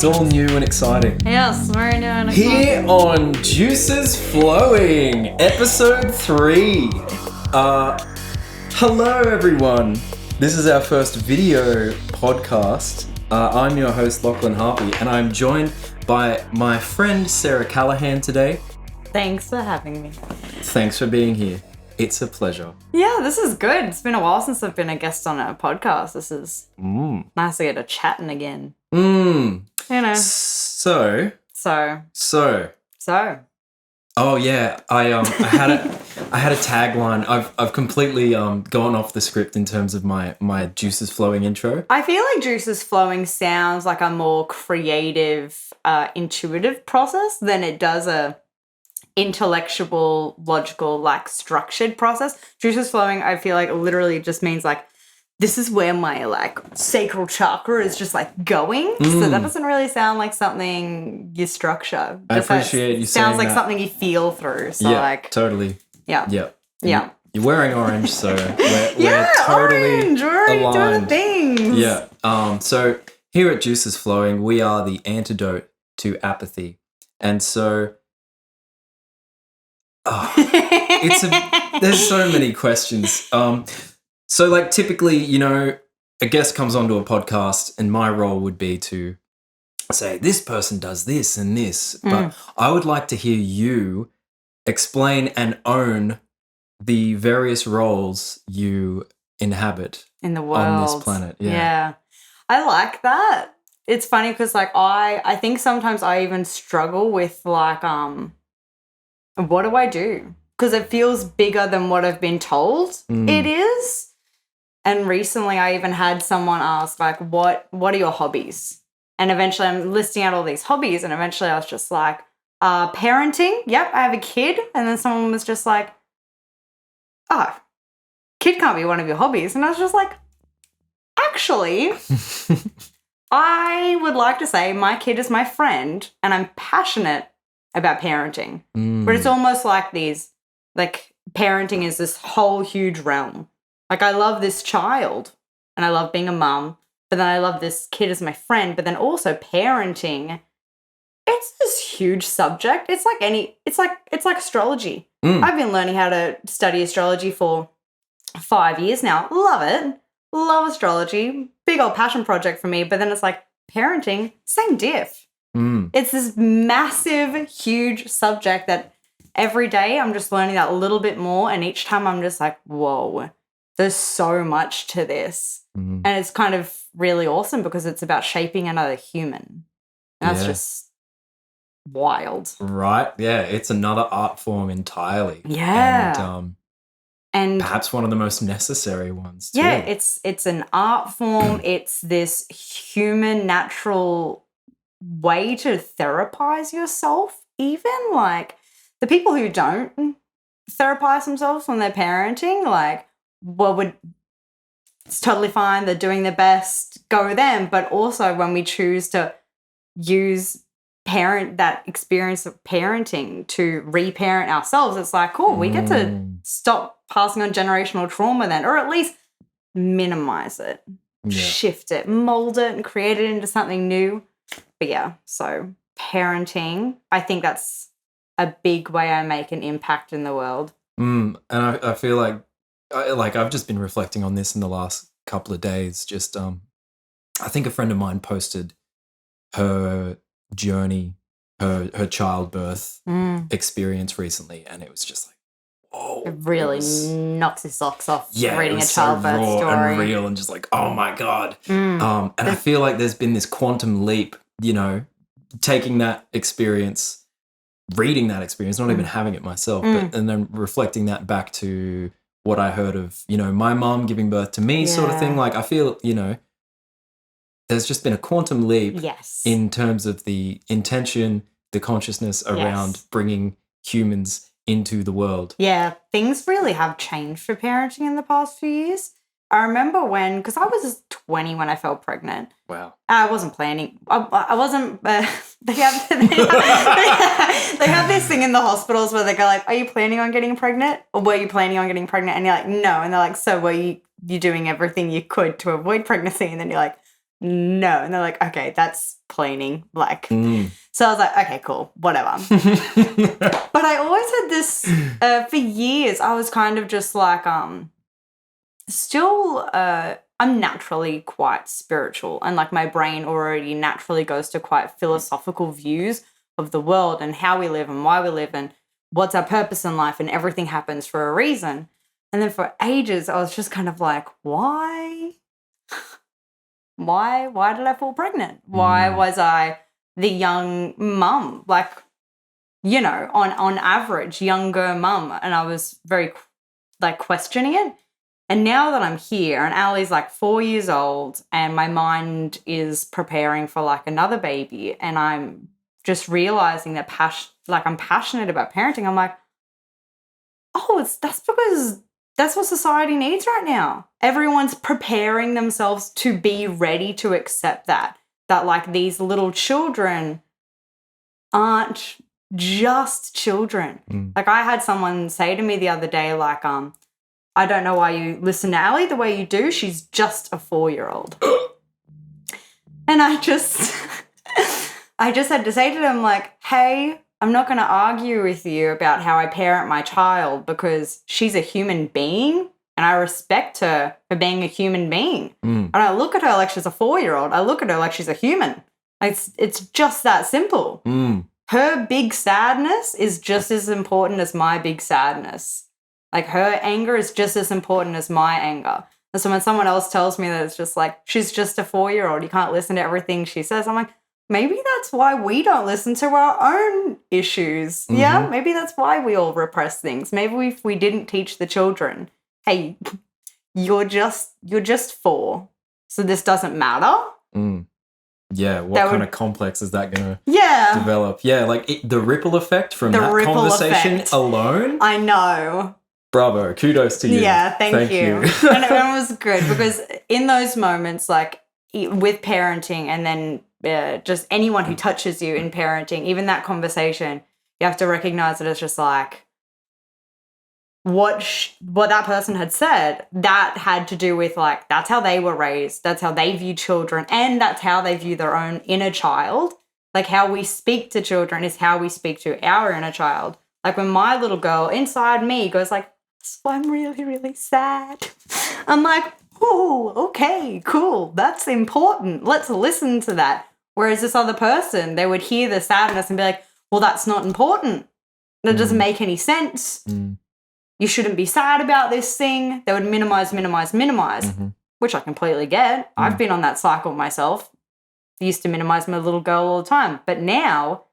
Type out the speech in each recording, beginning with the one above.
It's all new and exciting. Yes, we're doing a Here on Juices Flowing, episode 3. Hello everyone. This is our first video podcast. I'm your host Lachlan Harpy, and I'm joined by my friend Sarah Callaghan today. Thanks for having me. Thanks for being here. It's a pleasure. Yeah, this is good. It's been a while since I've been a guest on a podcast. This is nice to get a chatting again. You know. So. Oh yeah, I had a tagline. I've completely gone off the script in terms of my Juices Flowing intro. I feel like Juices Flowing sounds like a more creative, intuitive process than it does a intellectual, logical, like structured process. Juices Flowing, I feel like literally just means like this is where my like sacral chakra is just like going. So that doesn't really sound like something you structure. I appreciate you saying sounds like that. something you feel through. So Yeah, like totally. Yeah. You're wearing orange, so we're totally orange. We're already doing aligned. things. Yeah. So here at Juices Flowing, we are the antidote to apathy, and so there's so many questions. So like typically, you know, a guest comes onto a podcast, and my role would be to say this person does this and this, but I would like to hear you explain and own the various roles you inhabit in the world on this planet. Yeah. I like that. It's funny because like I think sometimes I even struggle with like what do I do? Because it feels bigger than what I've been told it is. And recently I even had someone ask like what are your hobbies? And eventually I'm listing out all these hobbies, and eventually I was just like parenting. Yep, I have a kid. And then someone was just like, oh, kid can't be one of your hobbies. And I was just like, actually, I would like to say my kid is my friend and I'm passionate about parenting. But it's almost like parenting is this whole huge realm. Like I love this child and I love being a mum, but then I love this kid as my friend, but then also parenting, it's this huge subject. It's like astrology. I've been learning how to study astrology for 5 years now. Love it. Love astrology. Big old passion project for me. But then it's like parenting, same diff. It's this massive, huge subject that every day I'm just learning that a little bit more. And each time I'm just like, whoa, there's so much to this. And it's kind of really awesome because it's about shaping another human. And that's just wild. Right. Yeah. It's another art form entirely. Yeah. And perhaps one of the most necessary ones too. Yeah, it's an art form. It's this human natural way to therapize yourself. Even like the people who don't therapize themselves when they're parenting, like, well, it's totally fine. They're doing their best. Go them. But also when we choose to use that experience of parenting to reparent ourselves, it's like, cool, we get to stop passing on generational trauma then, or at least minimize it, shift it, mold it, and create it into something new. But yeah, so parenting, I think that's a big way I make an impact in the world. And I feel like I've just been reflecting on this in the last couple of days. Just I think a friend of mine posted her journey, her childbirth experience recently, and it was just like, whoa. It really knocks his socks off reading a so childbirth raw story. and real and just like, oh my God. And I feel like there's been this quantum leap, you know, taking that experience, reading that experience, not even having it myself, but and then reflecting that back to what I heard of, you know, my mom giving birth to me sort of thing. Like I feel, you know, there's just been a quantum leap in terms of the intention, the consciousness around bringing humans into the world. Yeah, things really have changed for parenting in the past few years. I remember because I was 20 when I fell pregnant. Wow. I wasn't planning. I wasn't. They have this thing in the hospitals where they go like, "Are you planning on getting pregnant? Or were you planning on getting pregnant?" And you're like, "No." And they're like, "So were you doing everything you could to avoid pregnancy?" And then you're like, no. And they're like, okay, that's cleaning. Like, Mm. so I was like, okay, cool, whatever. But I always had this, for years, I was kind of just like, still, I'm naturally quite spiritual, and like my brain already naturally goes to quite philosophical views of the world and how we live and why we live and what's our purpose in life, and everything happens for a reason. And then for ages, I was just kind of like, why? Why did I fall pregnant? Why was I the young mum? Like, you know, on average, younger mum. And I was very like questioning it. And now that I'm here and Ali's like 4 years old and my mind is preparing for like another baby, and I'm just realizing that I'm passionate about parenting, I'm like, oh, that's because that's what society needs right now. Everyone's preparing themselves to be ready to accept that like these little children aren't just children. Like I had someone say to me the other day, like, I don't know why you listen to Ali the way you do. She's just a 4-year-old. And I just had to say to them, like, hey, I'm not going to argue with you about how I parent my child because she's a human being and I respect her for being a human being. And I look at her like she's a 4-year-old. I look at her like she's a human. It's just that simple. Her big sadness is just as important as my big sadness. Like her anger is just as important as my anger. And so when someone else tells me that it's just like, she's just a 4-year-old, you can't listen to everything she says, I'm like, maybe that's why we don't listen to our own issues. Yeah, maybe that's why we all repress things. Maybe if we didn't teach the children, hey, you're just 4, so this doesn't matter. Yeah, what kind of complex is that going to develop? Yeah, like the ripple effect from that conversation alone. I know. Bravo, kudos to you. Yeah, thank you. And it was good because in those moments, like with parenting and then just anyone who touches you in parenting, even that conversation, you have to recognize that it's just like what that person had said, that had to do with like, that's how they were raised, that's how they view children, and that's how they view their own inner child. Like how we speak to children is how we speak to our inner child. Like when my little girl inside me goes like, so I'm really, really sad. I'm like, oh, okay, cool. That's important. Let's listen to that. Whereas this other person, they would hear the sadness and be like, well, that's not important. That doesn't make any sense. You shouldn't be sad about this thing. They would minimize, which I completely get. I've been on that cycle myself. I used to minimize my little girl all the time. But now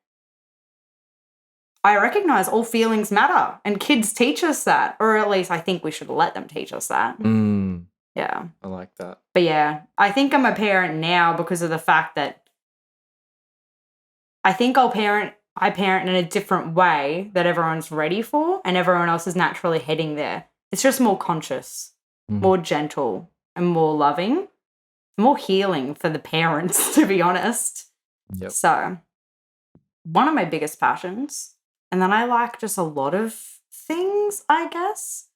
I recognize all feelings matter, and kids teach us that, or at least I think we should let them teach us that. Yeah. I like that. But yeah, I think I'm a parent now because of the fact that I think I parent in a different way that everyone's ready for, and everyone else is naturally heading there. It's just more conscious, more gentle, and more loving, more healing for the parents, to be honest. Yep. So one of my biggest passions. And then I like just a lot of things, I guess.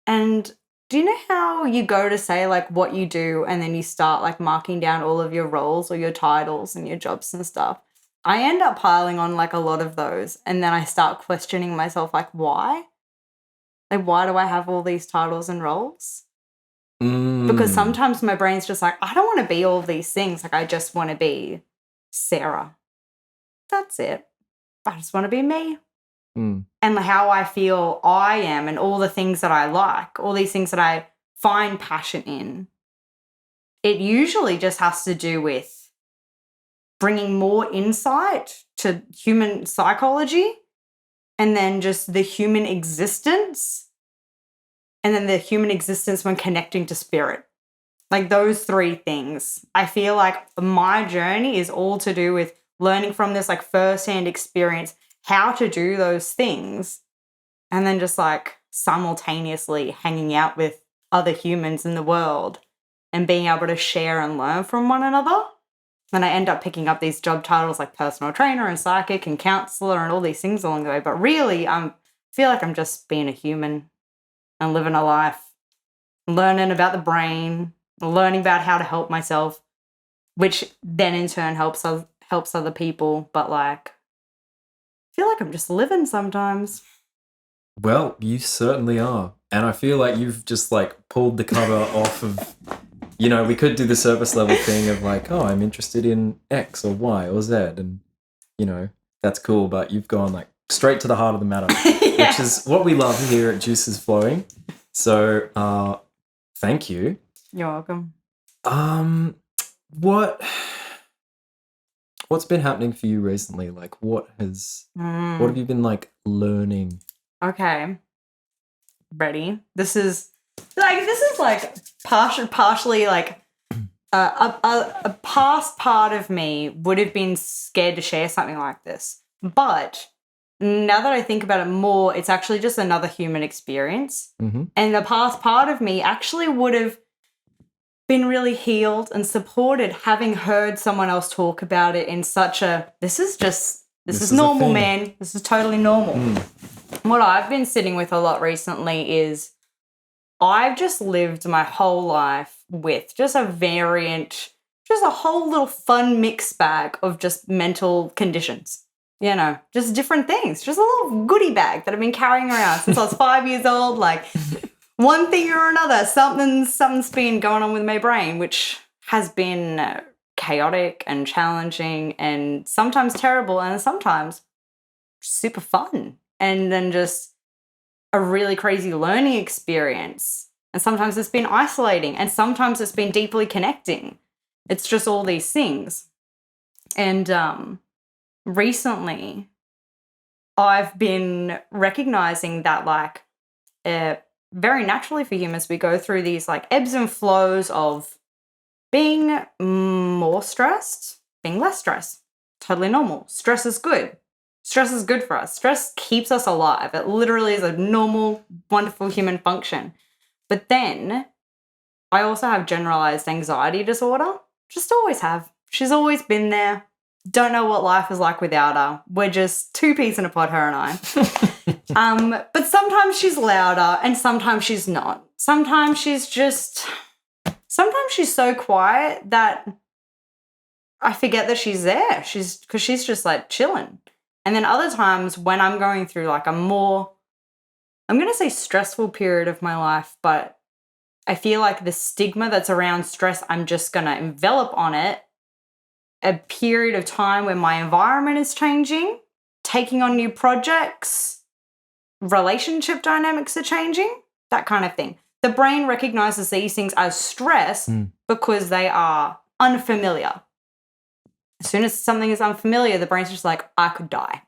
And do you know how you go to say like what you do and then you start like marking down all of your roles or your titles and your jobs and stuff? I end up piling on like a lot of those, and then I start questioning myself like, why? Like, why do I have all these titles and roles? Because sometimes my brain's just like, I don't want to be all these things. Like, I just want to be Sarah. That's it. I just want to be me. And how I feel I am, and all the things that I like, all these things that I find passion in. It usually just has to do with bringing more insight to human psychology, and then just the human existence, and then the human existence when connecting to spirit. Like those 3 things. I feel like my journey is all to do with learning from this like firsthand experience how to do those things, and then just like simultaneously hanging out with other humans in the world and being able to share and learn from one another. Then I end up picking up these job titles like personal trainer and psychic and counselor and all these things along the way. But really, I feel like I'm just being a human and living a life, learning about the brain, learning about how to help myself, which then in turn helps other people. But like, I feel like I'm just living sometimes. Well, you certainly are. And I feel like you've just like pulled the cover off of, we could do the surface level thing of like, oh, I'm interested in X or Y or Z. And, that's cool. But you've gone like straight to the heart of the matter, Yeah. which is what we love here at Juices Flowing. So thank you. You're welcome. What's been happening for you recently? Like what have you been like learning? Okay. Ready? This is like partially like a past part of me would have been scared to share something like this. But now that I think about it more, it's actually just another human experience. Mm-hmm. And the past part of me actually would have been really healed and supported having heard someone else talk about it in such a, this is normal, man. This is totally normal. What I've been sitting with a lot recently is I've just lived my whole life with just a whole little fun mixed bag of just mental conditions. Just different things. Just a little goodie bag that I've been carrying around since I was 5 years old. Like one thing or another, something's been going on with my brain, which has been chaotic and challenging and sometimes terrible and sometimes super fun. And then just a really crazy learning experience. And sometimes it's been isolating and sometimes it's been deeply connecting. It's just all these things. And recently I've been recognizing that like very naturally for humans, we go through these like ebbs and flows of being more stressed, being less stressed. Totally normal. Stress is good. Stress is good for us. Stress keeps us alive. It literally is a normal, wonderful human function. But then I also have generalized anxiety disorder. Just always have. She's always been there. Don't know what life is like without her. We're just two peas in a pod, her and I. But sometimes she's louder and sometimes she's not. Sometimes she's so quiet that I forget that she's there. Because she's just like chilling. And then other times when I'm going through like a more, I'm going to say stressful period of my life, but I feel like the stigma that's around stress, I'm just going to envelop on it. A period of time where my environment is changing, taking on new projects, relationship dynamics are changing, that kind of thing. The brain recognizes these things as stress because they are unfamiliar. As soon as something is unfamiliar, the brain's just like, I could die.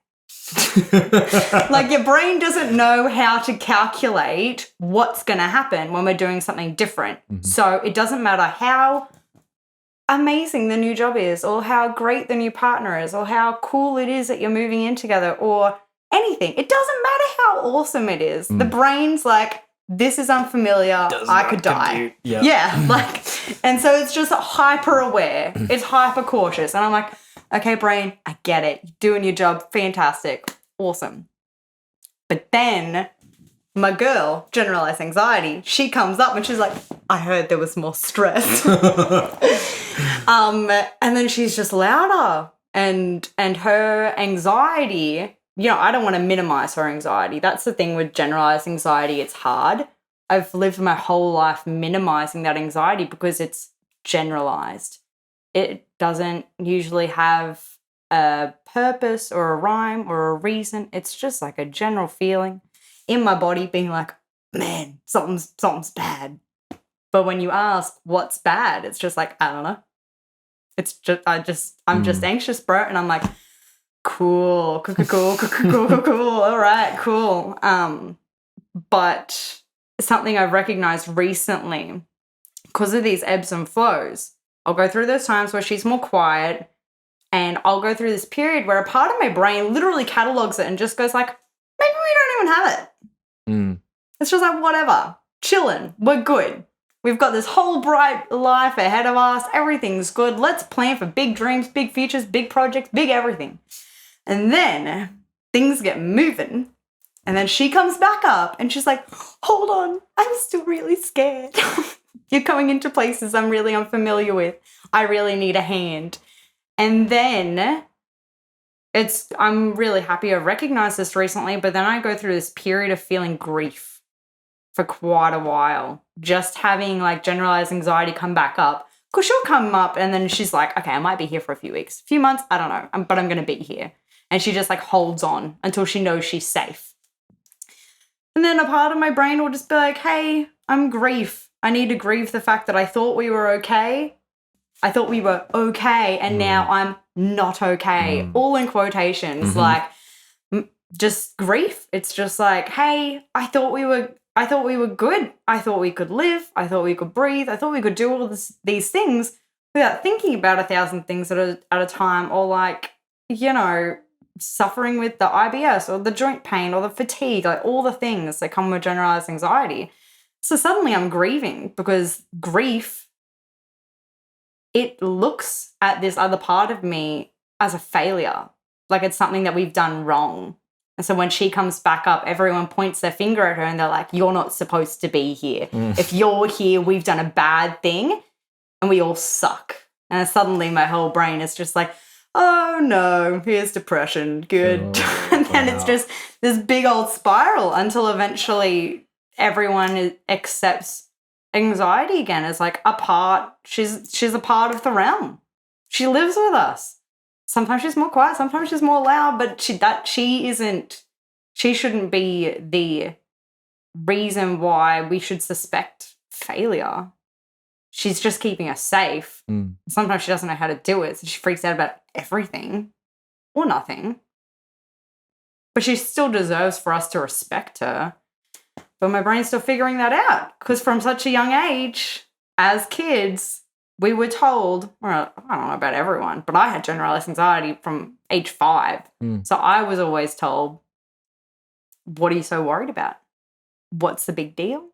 Like your brain doesn't know how to calculate what's going to happen when we're doing something different. Mm-hmm. So it doesn't matter how amazing the new job is or how great the new partner is or how cool it is that you're moving in together or anything. It doesn't matter how awesome it is. The brain's like, this is unfamiliar. I could die. Yeah. Like, and so it's just hyper aware. It's hyper cautious. And I'm like, okay, brain, I get it. You're doing your job. Fantastic. Awesome. But then my girl, generalized anxiety, she comes up and she's like, I heard there was more stress. And then she's just louder and her anxiety, I don't want to minimize her anxiety. That's the thing with generalized anxiety. It's hard. I've lived my whole life minimizing that anxiety because it's generalized. It doesn't usually have a purpose or a rhyme or a reason. It's just like a general feeling in my body being like, man, something's bad. But when you ask what's bad, it's just like, I don't know. It's just, I'm just anxious, bro. And I'm like, cool. All right, cool. But something I've recognized recently, because of these ebbs and flows, I'll go through those times where she's more quiet and I'll go through this period where a part of my brain literally catalogs it and just goes like, maybe we don't even have it. It's just like, whatever, chilling, we're good. We've got this whole bright life ahead of us. Everything's good. Let's plan for big dreams, big futures, big projects, big everything. And then things get moving. And then she comes back up and she's like, hold on, I'm still really scared. You're going into places I'm really unfamiliar with. I really need a hand. And then I'm really happy I've recognized this recently, but then I go through this period of feeling grief for quite a while. Just having like generalized anxiety come back up. Because she'll come up and then she's like, okay, I might be here for a few weeks, a few months, I don't know, but I'm going to be here. And she just like holds on until she knows she's safe. And then a part of my brain will just be like, hey, I'm grief. I need to grieve the fact that I thought we were okay. I thought we were okay, and now I'm not okay. All in quotations, like just grief. It's just like, hey, I thought we were good. I thought we could live. I thought we could breathe. I thought we could do all these things without thinking about 1,000 things at a time, or like, you know, suffering with the IBS or the joint pain or the fatigue, like all the things that come with generalized anxiety. So suddenly I'm grieving because grief, it looks at this other part of me as a failure, like it's something that we've done wrong. And so when she comes back up, everyone points their finger at her and they're like, you're not supposed to be here. If you're here, we've done a bad thing and we all suck. And suddenly my whole brain is just like, oh no, here's depression, good. And then it's just this big old spiral until eventually everyone accepts anxiety again as like a part. She's a part of the realm. She lives with us. Sometimes she's more quiet, sometimes she's more loud, but she shouldn't be the reason why we should suspect failure. She's just keeping us safe. Sometimes she doesn't know how to do it, so she freaks out about everything or nothing. But she still deserves for us to respect her. But my brain's still figuring that out, because from such a young age, as kids, we were told, well, I don't know about everyone, but I had generalized anxiety from age 5. So I was always told, what are you so worried about? What's the big deal?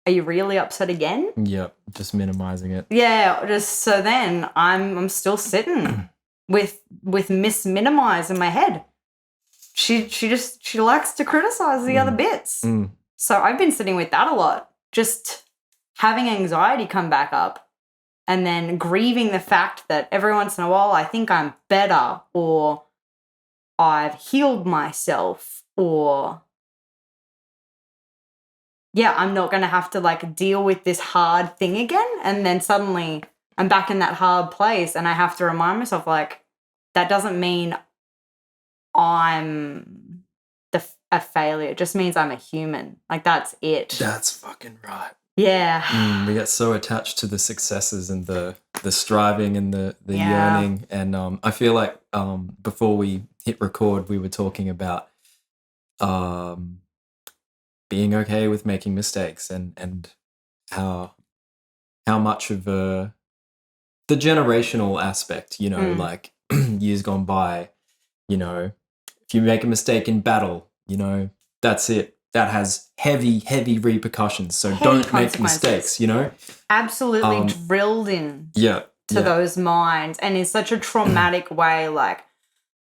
Are you really upset again? Yep, just minimizing it. Yeah, just so then I'm still sitting with minimize in my head. She likes to criticize the other bits. So I've been sitting with that a lot, just having anxiety come back up and then grieving the fact that every once in a while I think I'm better, or I've healed myself, or yeah, I'm not going to have to like deal with this hard thing again. And then suddenly I'm back in that hard place and I have to remind myself, like, that doesn't mean I'm a failure. It just means I'm a human. Like, that's it. That's fucking right. Yeah. We get so attached to the successes and the striving and the yearning. And I feel like before we hit record, we were talking about being okay with making mistakes and how much of the generational aspect, you know, like years gone by, you know, if you make a mistake in battle, you know, that's it. That has heavy repercussions. So don't make mistakes, you know? Absolutely drilled in to those minds, and in such a traumatic way. Like,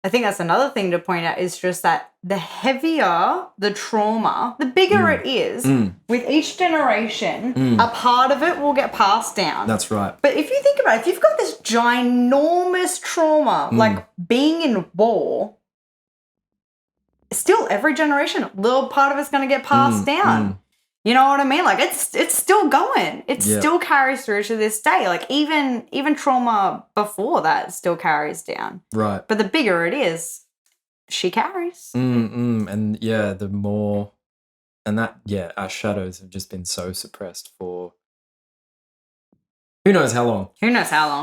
I think that's another thing to point out, is just that the heavier the trauma, the bigger it is. With each generation, a part of it will get passed down. That's right. But if you think about it, if you've got this ginormous trauma, like being in war, still every generation, a little part of it's going to get passed down. You know what I mean? Like, it's still going. It still carries through to this day. Like, even trauma before that still carries down. Right. But the bigger it is, she carries. And yeah, the more, and that, yeah, our shadows have just been so suppressed for who knows how long.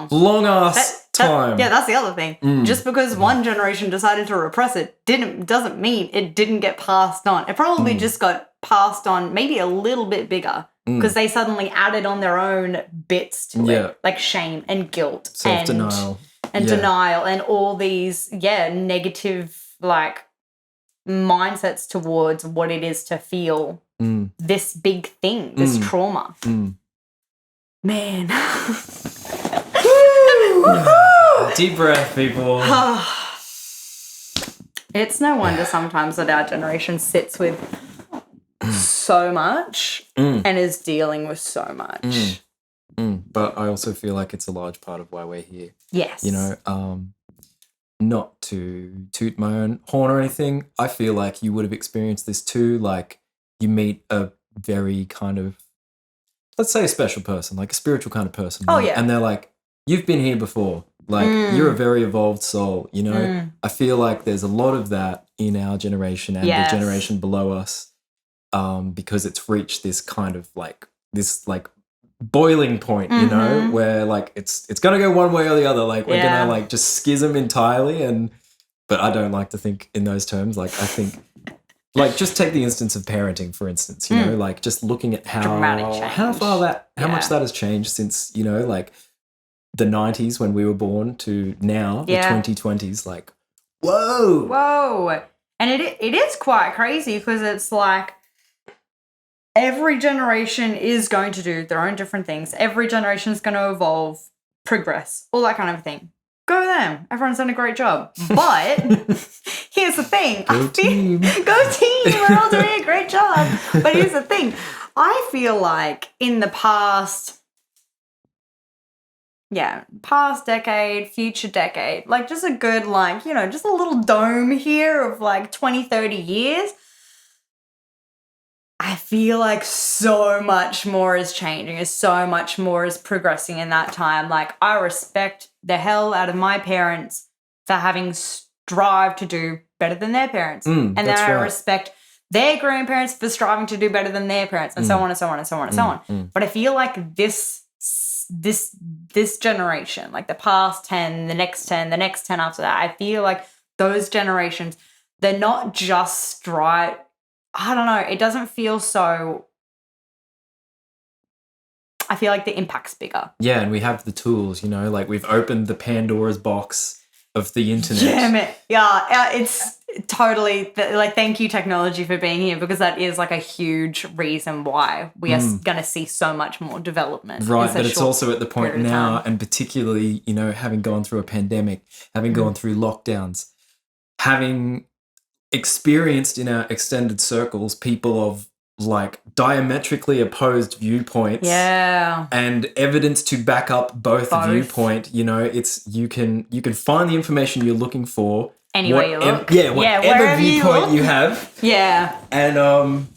Long ass time. Yeah, that's the other thing. Just because one generation decided to repress it doesn't mean it didn't get passed on. It probably just got passed on maybe a little bit bigger because they suddenly added on their own bits to it, like shame and guilt, self-denial and denial, and all these negative like mindsets towards what it is to feel this big thing, this trauma. Man. Deep breath, people. It's no wonder sometimes that our generation sits with so much and is dealing with so much. but I also feel like it's a large part of why we're here. Yes. You know, not to toot my own horn or anything, I feel like you would have experienced this too. Like you meet a very kind of, let's say a special person, like a spiritual kind of person. Oh, right? yeah. And they're like, you've been here before. Like you're a very evolved soul, you know? I feel like there's a lot of that in our generation and the generation below us, because it's reached this kind of like, this like boiling point, you know, where like it's gonna go one way or the other. Like we're gonna like just schism entirely. But I don't like to think in those terms. Like I think, like just take the instance of parenting, for instance, you know, like just looking at how much that has changed since, you know, like the 90s when we were born to now, the 2020s, like, whoa. And it is quite crazy because it's like every generation is going to do their own different things. Every generation is going to evolve, progress, all that kind of thing. Go them. Everyone's done a great job. But here's the thing. Go team. Go team. We're all doing a great job. But here's the thing. I feel like in the past decade, future decade, like just a good, like, you know, just a little dome here of like 20, 30 years, I feel like so much more is changing, so much more is progressing in that time. Like I respect the hell out of my parents for having strived to do better than their parents. And then I respect their grandparents for striving to do better than their parents, and so on and so on and so on and so on. But I feel like this generation, like the past 10, the next 10, the next 10 after that, I feel like those generations, they're not just I don't know, it doesn't feel so, I feel like the impact's bigger. Yeah, and we have the tools, you know, like we've opened the Pandora's box of the internet. Damn it. Yeah, it's totally, like, thank you technology for being here, because that is like a huge reason why we are going to see so much more development. Right, but it's also at the point now, and particularly, you know, having gone through a pandemic, having gone through lockdowns, having experienced in our extended circles people of like diametrically opposed viewpoints, and evidence to back up both viewpoint. You know, it's you can find the information you're looking for anywhere you look. Whatever viewpoint you have. And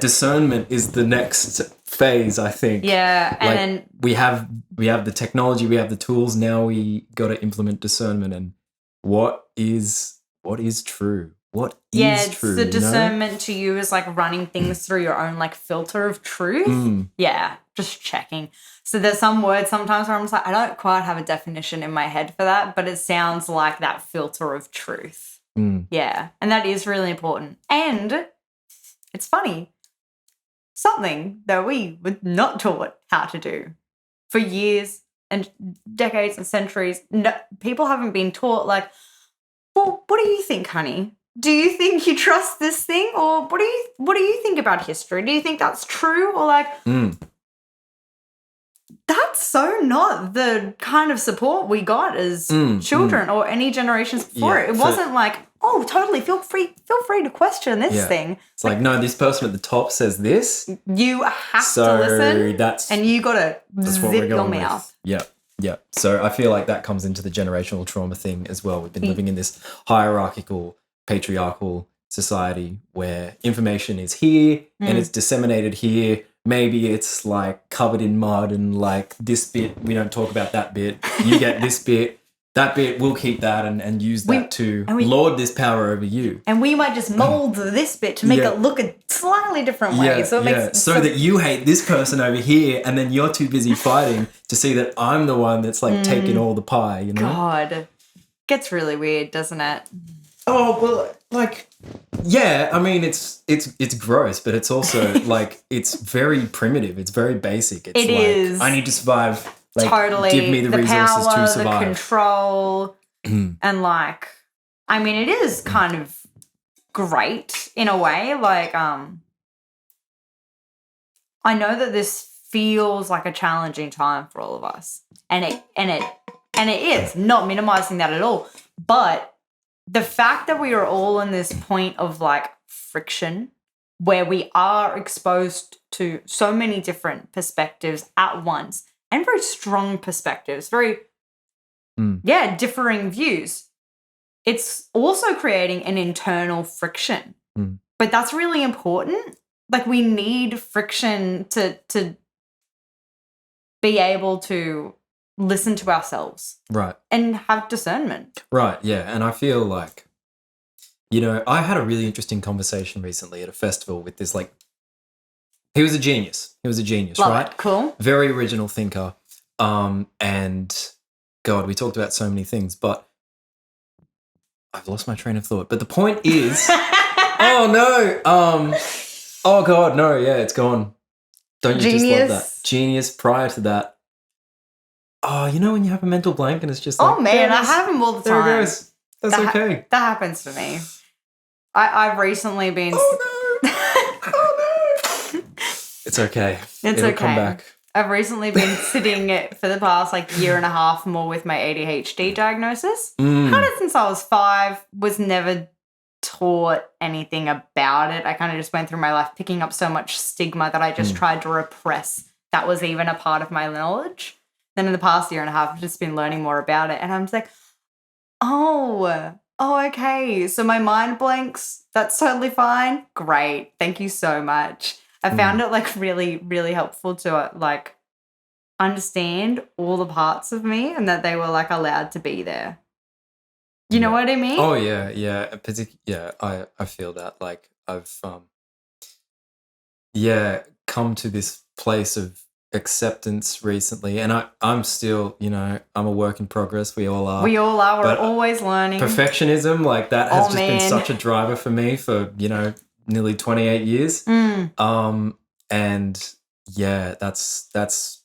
discernment is the next phase, I think. And like, then we have the technology, we have the tools. Now we got to implement discernment and what is true. What is true? The discernment to you is like running things through your own like filter of truth. Just checking. So there's some words sometimes where I'm just like, I don't quite have a definition in my head for that, but it sounds like that filter of truth. Yeah, and that is really important. And it's funny, something that we were not taught how to do for years and decades and centuries. No, people haven't been taught like, well, what do you think, honey? Do you think you trust this thing, or what do you think about history? Do you think that's true, or like that's so not the kind of support we got as children or any generations before it. It wasn't like, oh, totally, feel free to question this thing. It's like, no, this person at the top says this. You have to listen, and you got to zip your mouth. Yeah. So I feel like that comes into the generational trauma thing as well. We've been living in this hierarchical, patriarchal society where information is here and it's disseminated here. Maybe it's like covered in mud and like this bit, we don't talk about that bit. You get this bit, that bit, we'll keep that and use that to lord this power over you. And we might just mold this bit to make it look a slightly different way. So it makes so that you hate this person over here and then you're too busy fighting to see that I'm the one that's like taking all the pie, you know? God. Gets really weird, doesn't it? Oh, well, like, yeah, I mean, it's gross, but it's also like, it's very primitive. It's very basic. It's is. I need to survive. Like, totally. Give me the resources power, to survive. The control, and like, I mean, it is kind of great in a way. Like, I know that this feels like a challenging time for all of us, and it is, not minimizing that at all, but the fact that we are all in this point of like friction where we are exposed to so many different perspectives at once and very strong perspectives, very, differing views. It's also creating an internal friction. But that's really important. Like, we need friction to be able to listen to ourselves. Right. And have discernment. Right, yeah. And I feel like, I had a really interesting conversation recently at a festival with this, like, he was a genius. Love right? It. Cool. Very original thinker. And God, we talked about so many things, but I've lost my train of thought. But the point is, oh no. Oh God, no, yeah, it's gone. Don't you just love that? Genius prior to that. Oh, when you have a mental blank and it's just like, oh man, I have them all the time. There it goes. That's okay. That happens to me. I've recently been. Oh no! Oh no! It's okay. It'll okay. come back. I've recently been sitting for the past year and a half more with my ADHD diagnosis. Had it since I was 5. Was never taught anything about it. I kind of just went through my life picking up so much stigma that I just tried to repress. That was even a part of my knowledge. Then in the past year and a half, I've just been learning more about it. And I'm just like, oh, okay. So my mind blanks. That's totally fine. Great. Thank you so much. I found it really, really helpful to understand all the parts of me and that they were allowed to be there. You know what I mean? Oh yeah, yeah. I feel that. I've come to this place of acceptance recently, and I'm still, I'm a work in progress. We all are. We're always learning. Perfectionism, that has been such a driver for me for nearly 28 years. And yeah, that's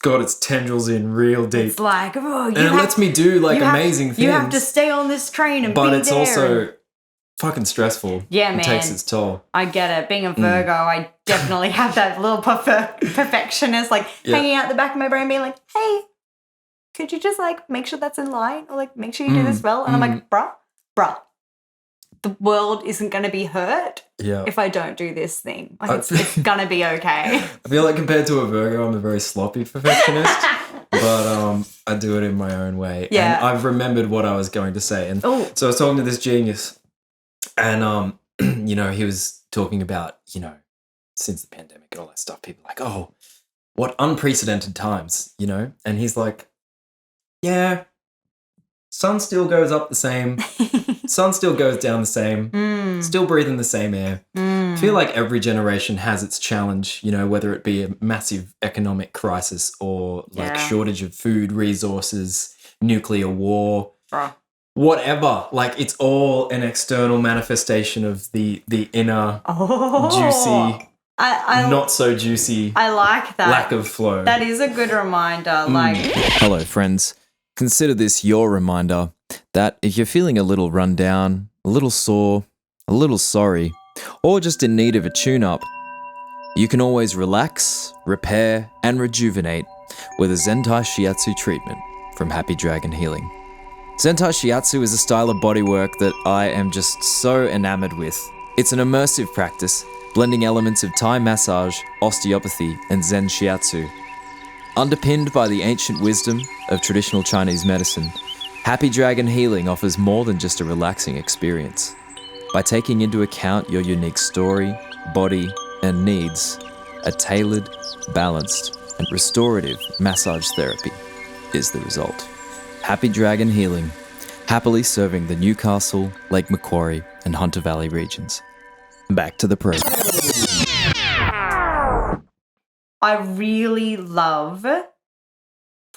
got its tendrils in real deep. It's and it lets me do amazing things. You have to stay on this train and but be it's there. Also fucking stressful. Yeah, man. It takes its toll. I get it. Being a Virgo, I definitely have that little perfectionist hanging out the back of my brain being like, hey, could you just make sure that's in line or make sure you do this well? And I'm like, bruh, the world isn't going to be hurt if I don't do this thing. It's going to be okay. I feel like compared to a Virgo, I'm a very sloppy perfectionist, but I do it in my own way. Yeah. And I've remembered what I was going to say. And so I was talking to this genius and, he was talking about, since the pandemic and all that stuff, people are like, oh, what unprecedented times, And he's like, yeah, sun still goes up the same. Sun still goes down the same, still breathing the same air. I feel like every generation has its challenge, whether it be a massive economic crisis or shortage of food resources, nuclear war, whatever. It's all an external manifestation of the inner juicy, not so juicy. I like that. Lack of flow. That is a good reminder. Hello, friends. Consider this your reminder that if you're feeling a little run down, a little sore, a little sorry, or just in need of a tune-up, you can always relax, repair, and rejuvenate with a Zentai Shiatsu treatment from Happy Dragon Healing. Zentai Shiatsu is a style of bodywork that I am just so enamored with. It's an immersive practice, blending elements of Thai massage, osteopathy, and Zen Shiatsu. Underpinned by the ancient wisdom of traditional Chinese medicine, Happy Dragon Healing offers more than just a relaxing experience. By taking into account your unique story, body, and needs, a tailored, balanced, and restorative massage therapy is the result. Happy Dragon Healing, happily serving the Newcastle, Lake Macquarie, and Hunter Valley regions. Back to the program. I really love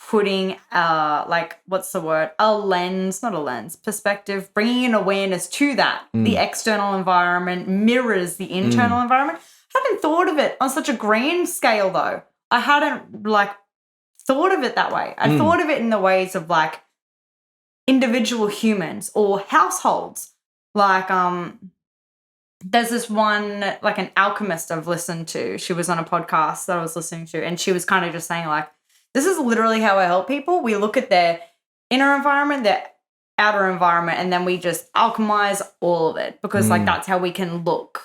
putting perspective, bringing in awareness to that. The external environment mirrors the internal environment. I hadn't thought of it on such a grand scale though. I hadn't thought of it that way. I thought of it in the ways of individual humans or households. There's this one, an alchemist I've listened to. She was on a podcast that I was listening to, and she was kind of just saying, this is literally how I help people. We look at their inner environment, their outer environment, and then we just alchemize all of it because, that's how we can look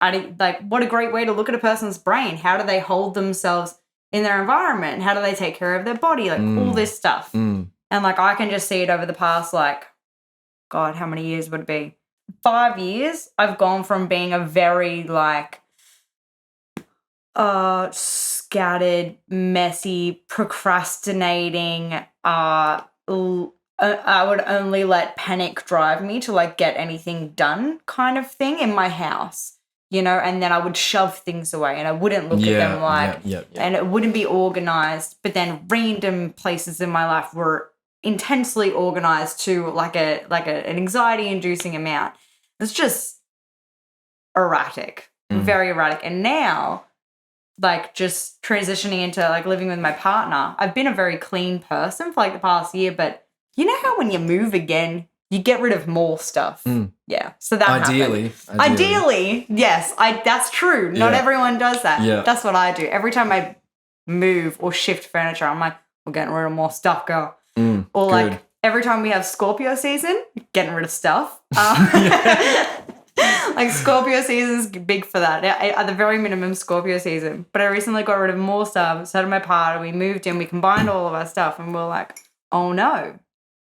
at it. What a great way to look at a person's brain. How do they hold themselves in their environment? How do they take care of their body? Like all this stuff. And like I can just see it over the past, like, God, how many years would it be? 5 years. I've gone from being a very like scattered, messy, procrastinating, I would only let panic drive me to like get anything done kind of thing in my house, you know, and then I would shove things away and I wouldn't look at them like, and it wouldn't be organized. But then random places in my life were intensely organized to like an anxiety inducing amount. It's just erratic, very erratic. And now, like just transitioning into like living with my partner, I've been a very clean person for like the past year, but you know how when you move again, you get rid of more stuff. Yeah. So that Ideally, yes, that's true. Not everyone does that. Yeah. That's what I do. Every time I move or shift furniture, I'm like, we're getting rid of more stuff, girl. Or like every time we have Scorpio season, getting rid of stuff. Like Scorpio season's big for that. At the very minimum, Scorpio season. But I recently got rid of more stuff. So did my partner. We moved in. We combined all of our stuff, and we're like, oh no,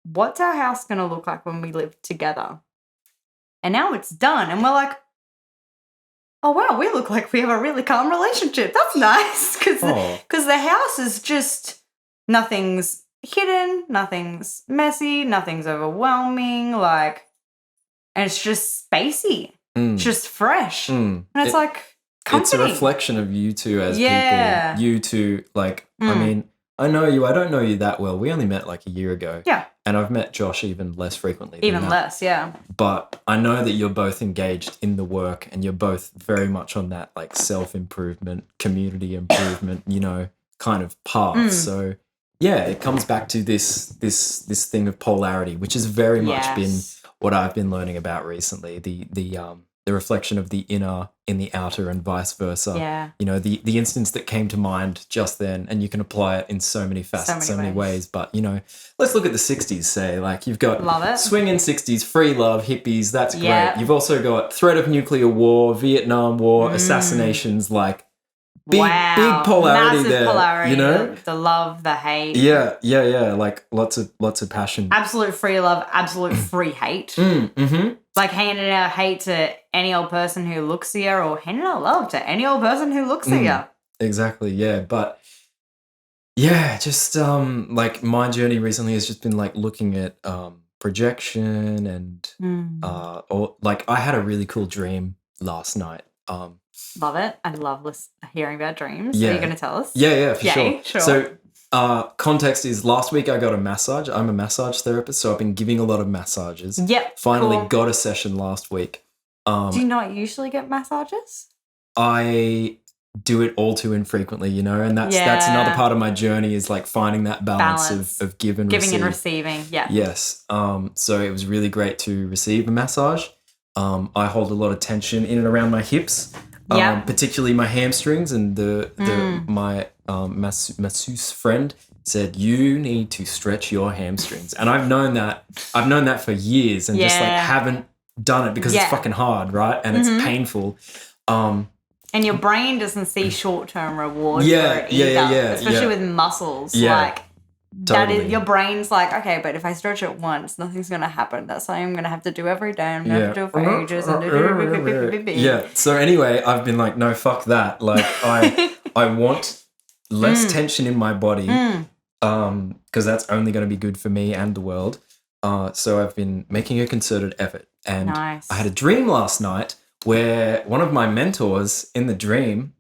what's our house gonna look like when we live together? And now it's done, and we're like, oh wow, we look like we have a really calm relationship. That's nice because the house is just nothing's hidden, nothing's messy, nothing's overwhelming, like, and it's just spacey. It's just fresh. And it's like comforting. It's a reflection of you two as people. You two, like, I mean, I know you, I don't know you that well. We only met like a year ago. Yeah. And I've met Josh even less frequently. Even less, yeah. But I know that you're both engaged in the work and you're both very much on that like self-improvement, community improvement, you know, kind of path. So yeah, it comes back to this thing of polarity, which has very much been what I've been learning about recently. The reflection of the inner in the outer and vice versa. Yeah. You know, the instance that came to mind just then, and you can apply it in so many facets, so many ways. But, you know, let's look at the 60s, say. Like, you've got swinging 60s, free love, hippies, that's great. You've also got threat of nuclear war, Vietnam War, assassinations, like, big polarity. Massive there, polarity, you know, the love, the hate. Yeah, like lots of passion. Absolute free love, absolute free hate. Like handing out hate to any old person who looks at you, or handing out love to any old person who looks at you. Exactly, yeah. But yeah, just like my journey recently has just been like looking at projection and or like I had a really cool dream last night. Love it. I love hearing about dreams. Yeah. Are you going to tell us? Yeah, for Yay, sure. So context is last week I got a massage. I'm a massage therapist, so I've been giving a lot of massages. Yep. Finally got a session last week. Do you not usually get massages? I do it all too infrequently, you know, and that's another part of my journey is like finding that balance. Of giving and receiving. Yeah. Yes. So it was really great to receive a massage. I hold a lot of tension in and around my hips. Particularly my hamstrings, and my masseuse friend said you need to stretch your hamstrings, and I've known that for years, and just like haven't done it because it's fucking hard, right? And it's painful. And your brain doesn't see short-term reward for it either, especially with muscles. Like that is, your brain's like, okay, but if I stretch it once, nothing's going to happen. That's something I'm going to have to do every day. I'm going to have to do it for ages. Yeah. So anyway, I've been like, no, fuck that. Like I want less tension in my body because that's only going to be good for me and the world. So I've been making a concerted effort. And I had a dream last night where one of my mentors in the dream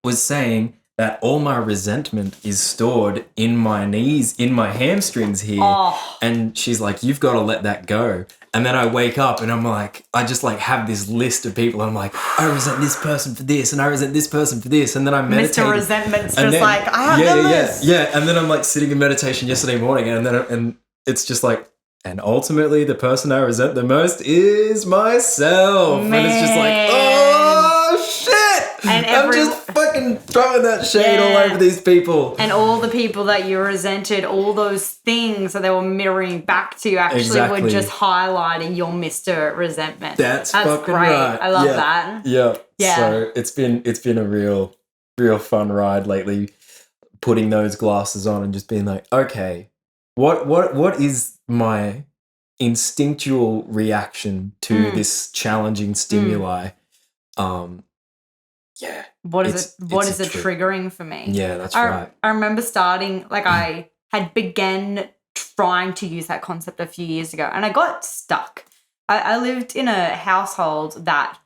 was saying that all my resentment is stored in my knees, in my hamstrings here. And she's like, you've got to let that go. And then I wake up and I'm like, I just like have this list of people. And I'm like, I resent this person for this and I resent this person for this. And then I meditate. Mr. Resentment's just like, I have the list. Yeah. And then I'm like sitting in meditation yesterday morning and it's just like, and ultimately the person I resent the most is myself. Man. And it's just like, oh shit. And I'm just fucking throwing that shade all over these people. And all the people that you resented, all those things that they were mirroring back to you actually were just highlighting your Mr. Resentment. That's fucking great. right. I love that. Yeah. So it's been a real real fun ride lately, putting those glasses on and just being like, okay, what is my instinctual reaction to this challenging stimuli? Yeah. What is it triggering for me? Yeah, that's right. I remember starting, like I had began trying to use that concept a few years ago and I got stuck. I lived in a household that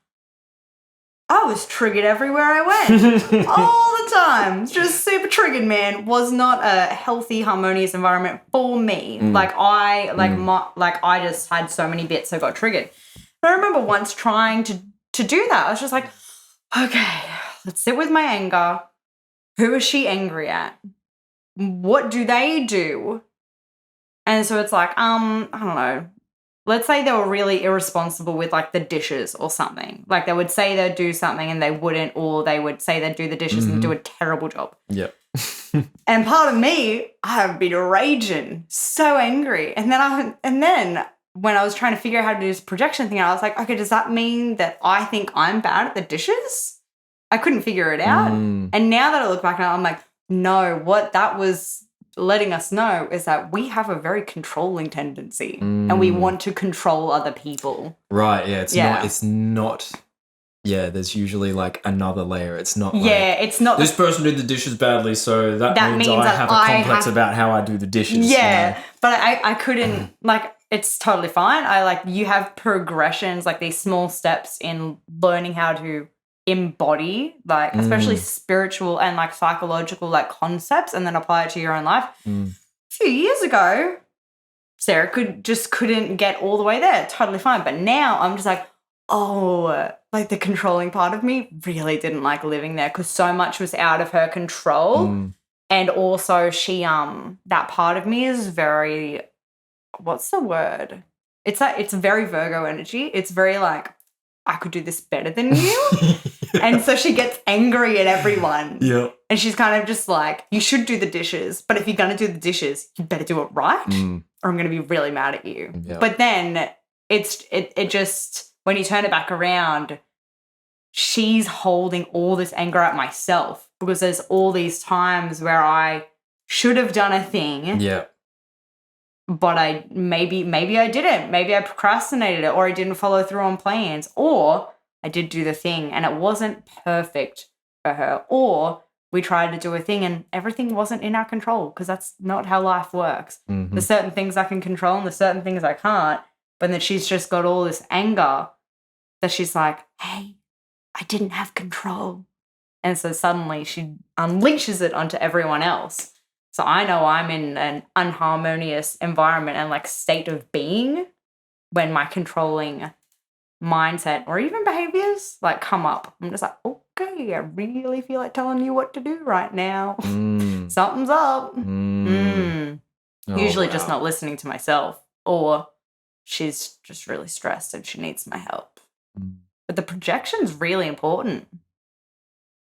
I was triggered everywhere I went. All the time. Just super triggered, man. Was not a healthy, harmonious environment for me. I just had so many bits that got triggered. But I remember once trying to do that. I was just like, okay, let's sit with my anger. Who is she angry at? What do they do? And so it's like, I don't know. Let's say they were really irresponsible with like the dishes or something. Like they would say they'd do something and they wouldn't, or they would say they'd do the dishes and do a terrible job. Yep. And part of me, I've been raging, so angry. And then when I was trying to figure out how to do this projection thing, I was like, okay, does that mean that I think I'm bad at the dishes? I couldn't figure it out. And now that I look back now, I'm like, no, what that was letting us know is that we have a very controlling tendency and we want to control other people. Right, yeah. It's not there's usually like another layer. It's not it's not this person did the dishes badly, so that means I have a complex about how I do the dishes. Yeah. You know? But I couldn't like it's totally fine. You have progressions, like these small steps in learning how to embody like especially spiritual and like psychological like concepts and then apply it to your own life. A few years ago, Sarah couldn't get all the way there. Totally fine. But now I'm just like, oh, like the controlling part of me really didn't like living there because so much was out of her control. And also she that part of me is very, what's the word? It's very Virgo energy. It's very like, I could do this better than you. And so she gets angry at everyone. Yeah. And she's kind of just like, you should do the dishes, but if you're going to do the dishes, you better do it right or I'm going to be really mad at you. Yep. But then it just, when you turn it back around, she's holding all this anger at myself because there's all these times where I should have done a thing. Yeah. But I maybe I didn't. Maybe I procrastinated it or I didn't follow through on plans or I did do the thing and it wasn't perfect for her or we tried to do a thing and everything wasn't in our control because that's not how life works. There's certain things I can control and there's certain things I can't. But then she's just got all this anger that she's like, hey, I didn't have control. And so suddenly she unleashes it onto everyone else. So I know I'm in an unharmonious environment and like state of being when my controlling mindset or even behaviors like come up. I'm just like, okay, I really feel like telling you what to do right now. Something's up. Usually just not listening to myself or she's just really stressed and she needs my help. But the projection's really important.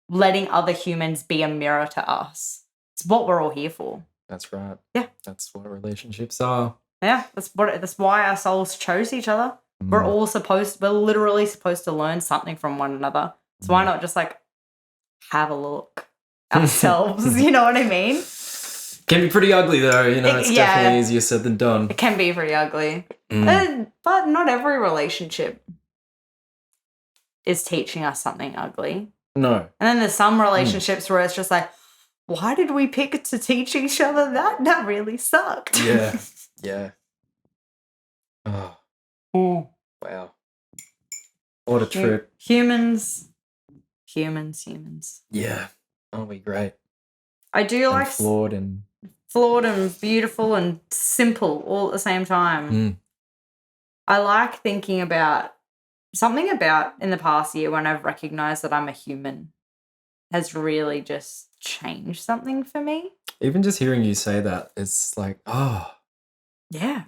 Letting other humans be a mirror to us. It's what we're all here for. That's right. Yeah. That's what relationships are. Yeah, that's why our souls chose each other. We're literally supposed to learn something from one another. So why not just like have a look ourselves, you know what I mean? Can be pretty ugly though, you know, it's definitely easier said than done. It can be pretty ugly. But not every relationship is teaching us something ugly. No. And then there's some relationships where it's just like, why did we pick to teach each other that? That really sucked. Yeah. Yeah. Oh. Wow. What a trip. Humans. Yeah. Aren't we great? I do like flawed and beautiful and simple all at the same time. I like thinking about something about in the past year when I've recognized that I'm a human has really just changed something for me. Even just hearing you say that, it's like, yeah.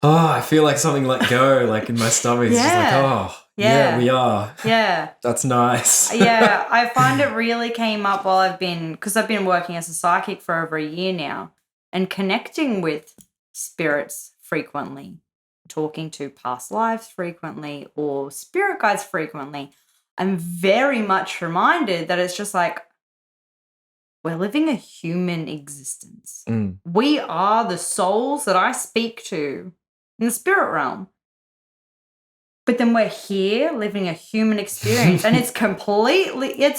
Oh, I feel like something let go, like in my stomach. It's just like, yeah, we are. Yeah. That's nice. Yeah, I find it really came up while I've been working as a psychic for over a year now and connecting with spirits frequently, talking to past lives frequently or spirit guides frequently. I'm very much reminded that it's just like, we're living a human existence. Mm. We are the souls that I speak to in the spirit realm. But then we're here living a human experience, and it's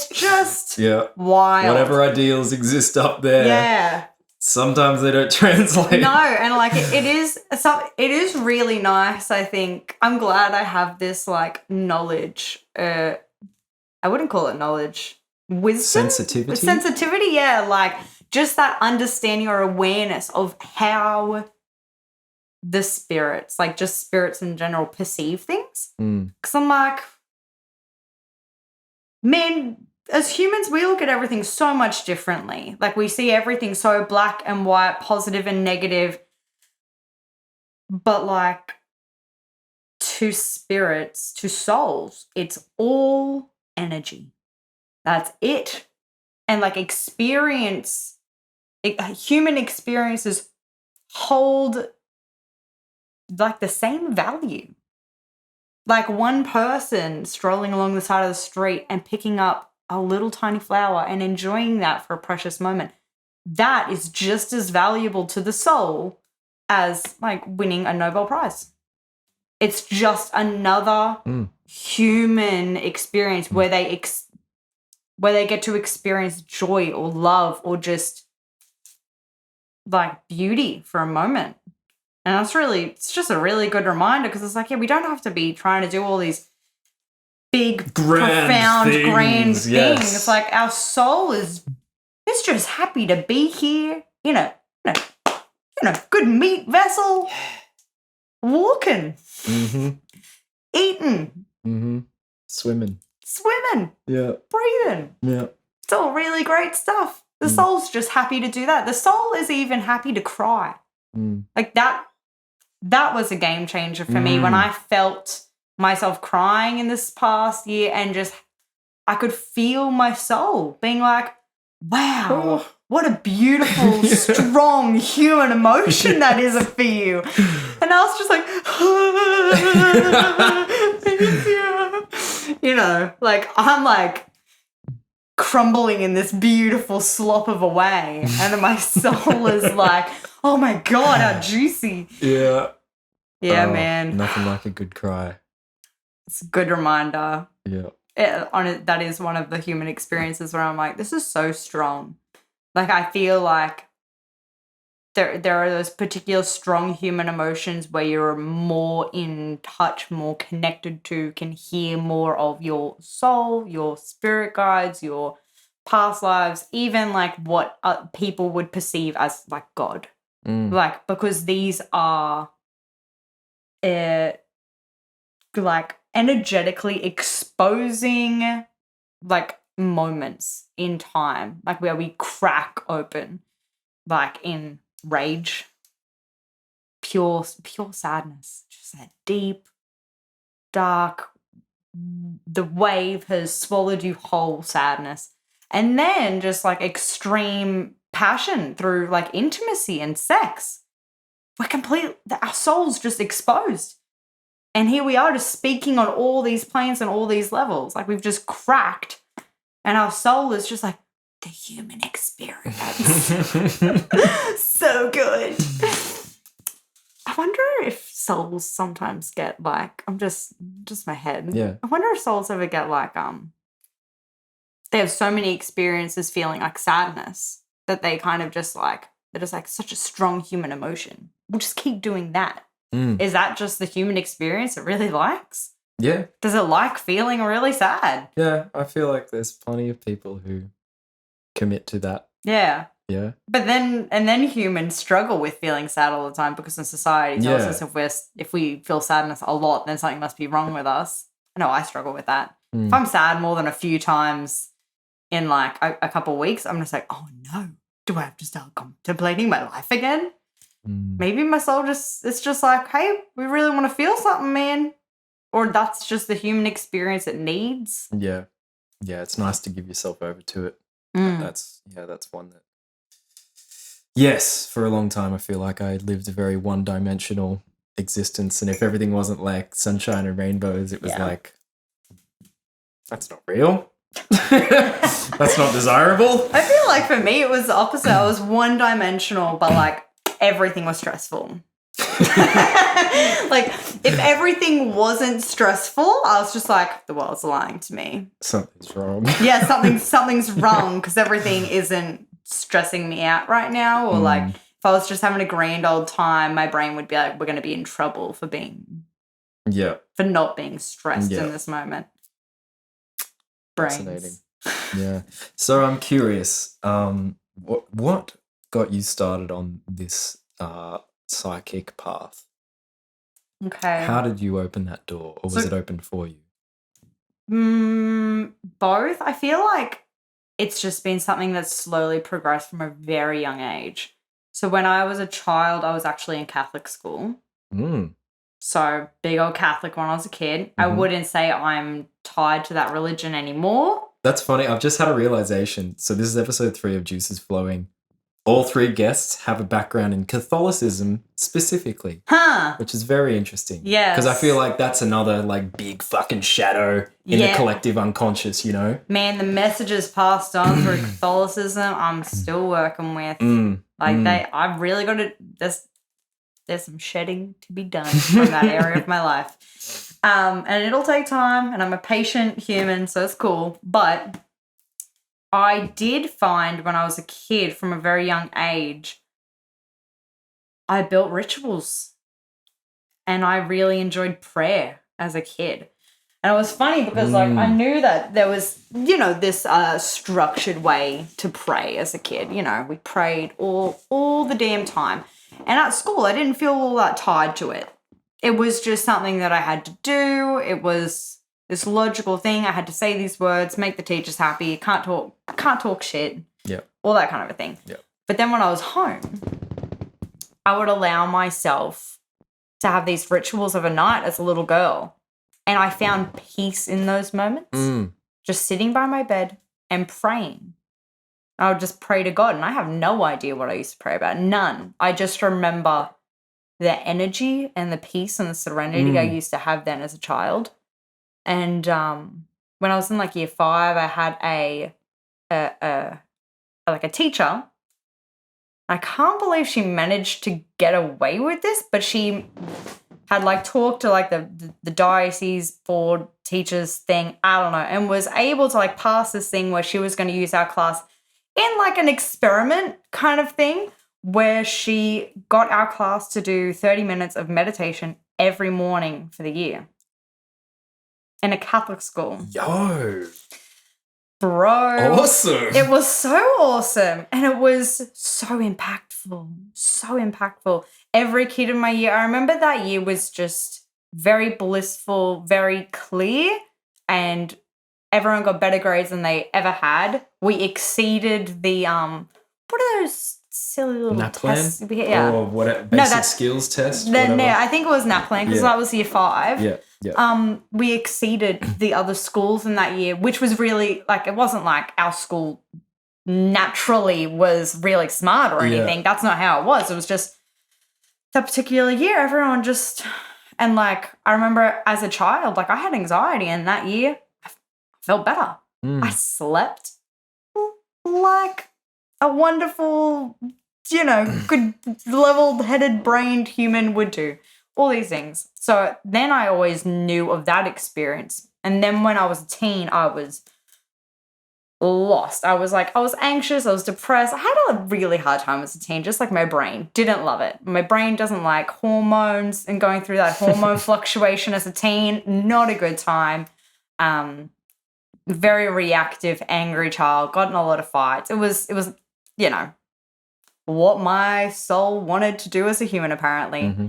just wild. Whatever ideals exist up there. Yeah. Sometimes they don't translate. No, and like it is really nice, I think. I'm glad I have this like knowledge. I wouldn't call it knowledge. Wisdom? Sensitivity, yeah. Like just that understanding or awareness of how the spirits, like just spirits in general, perceive things. Because I'm like, man, as humans, we look at everything so much differently. Like we see everything so black and white, positive and negative. But like to spirits, to souls, it's all energy. That's it. And like human experiences hold like the same value. Like one person strolling along the side of the street and picking up a little tiny flower and enjoying that for a precious moment, that is just as valuable to the soul as like winning a Nobel Prize. It's just another human experience where they get to experience joy or love or just like beauty for a moment. And it's just a really good reminder, because it's like, yeah, we don't have to be trying to do all these big, profound, grand things. It's like our soul is just happy to be here, good meat vessel, walking, eating, swimming, breathing. yeah. It's all really great stuff. The soul's just happy to do that. The soul is even happy to cry. Like that was a game changer for me when I felt myself crying in this past year, and just I could feel my soul being like, wow, what a beautiful, strong human emotion that is for you. And I was just like, like I'm like crumbling in this beautiful slop of a way, and then my soul is like, oh my God, how juicy. Yeah, man. Nothing like a good cry. It's a good reminder. Yeah. That is one of the human experiences where I'm like, this is so strong. Like I feel like there are those particular strong human emotions where you're more in touch, more connected to, can hear more of your soul, your spirit guides, your past lives, even like what people would perceive as like God. Like, because these are like energetically exposing like moments in time, like where we crack open, like in rage, pure sadness, just that deep, dark, the wave has swallowed you whole sadness, and then just like extreme passion through like intimacy and sex. Our soul's just exposed. And here we are just speaking on all these planes and all these levels. Like we've just cracked, and our soul is just like, the human experience. So good. I wonder if souls sometimes get like, I'm just my head. Yeah. I wonder if souls ever get like, they have so many experiences feeling like sadness that they kind of just like, they're just like such a strong human emotion. We'll just keep doing that. Is that just the human experience it really likes? Yeah. Does it like feeling really sad? Yeah, I feel like there's plenty of people who commit to that. Yeah. Yeah. But then humans struggle with feeling sad all the time, because in society tells us if we feel sadness a lot, then something must be wrong with us. I know I struggle with that. If I'm sad more than a few times in like a couple of weeks, I'm just like, oh no, do I have to start contemplating my life again? Maybe my soul it's just like, hey, we really want to feel something, man. Or that's just the human experience it needs. Yeah. Yeah, it's nice to give yourself over to it. That's one that, yes, for a long time I feel like I lived a very one-dimensional existence, and if everything wasn't like sunshine and rainbows, it was like, that's not real. That's not desirable. I feel like for me it was the opposite. I was one-dimensional, but like everything was stressful. Like if everything wasn't stressful, I was just like, the world's lying to me. Something's wrong. Yeah, something's wrong because everything isn't stressing me out right now. Or like if I was just having a grand old time, my brain would be like, we're going to be in trouble for not being stressed in this moment. Brains. Fascinating. Yeah. So I'm curious, what got you started on this psychic path? Okay. How did you open that door, or was it open for you? Both. I feel like it's just been something that's slowly progressed from a very young age. So when I was a child, I was actually in Catholic school. So big old Catholic when I was a kid. I wouldn't say I'm tied to that religion anymore. That's funny. I've just had a realization. So this is episode 3 of Juices Flowing. All 3 guests have a background in Catholicism specifically. Which is very interesting. Yeah. Because I feel like that's another like big fucking shadow in the collective unconscious, you know? Man, the messages passed on through Catholicism, I'm still working with. I've really got to, there's some shedding to be done from that area of my life. And it'll take time, and I'm a patient human, so it's cool. But I did find when I was a kid, from a very young age, I built rituals, and I really enjoyed prayer as a kid. And it was funny because like I knew that there was, this structured way to pray as a kid. We prayed all the damn time. And at school, I didn't feel all that tied to it. It was just something that I had to do. It was this logical thing. I had to say these words, make the teachers happy. Can't talk shit. Yeah. All that kind of a thing. Yeah. But then when I was home, I would allow myself to have these rituals of a night as a little girl. And I found peace in those moments. Just sitting by my bed and praying. I would just pray to God, and I have no idea what I used to pray about. None. I just remember the energy and the peace and the serenity I used to have then as a child. And when I was in like year 5, I had a teacher. I can't believe she managed to get away with this, but she had like talked to like the diocese board teachers thing, I don't know, and was able to like pass this thing where she was going to use our class in like an experiment kind of thing, where she got our class to do 30 minutes of meditation every morning for the year in a Catholic school. Yo. Bro. Awesome. It was so awesome. And it was so impactful. So impactful. Every kid in my year, I remember that year was just very blissful, very clear, and everyone got better grades than they ever had. We exceeded the what are those silly little NAPLAN? tests? Yeah. Or what? Basic skills test? No, I think it was NAPLAN because that was year 5. Yeah. Yeah. We exceeded the other schools in that year, which was really like, it wasn't like our school naturally was really smart or anything. That's not how it was. It was just that particular year, everyone just, and like I remember as a child, like I had anxiety, and that year I felt better. I slept like a wonderful, good level-headed brained human would do. All these things. So then I always knew of that experience. And then when I was a teen, I was lost. I was anxious. I was depressed. I had a really hard time as a teen, just like my brain. Didn't love it. My brain doesn't like hormones and going through that hormone fluctuation as a teen. Not a good time. Very reactive, angry child. Got in a lot of fights. It was, what my soul wanted to do as a human, apparently. Mm-hmm.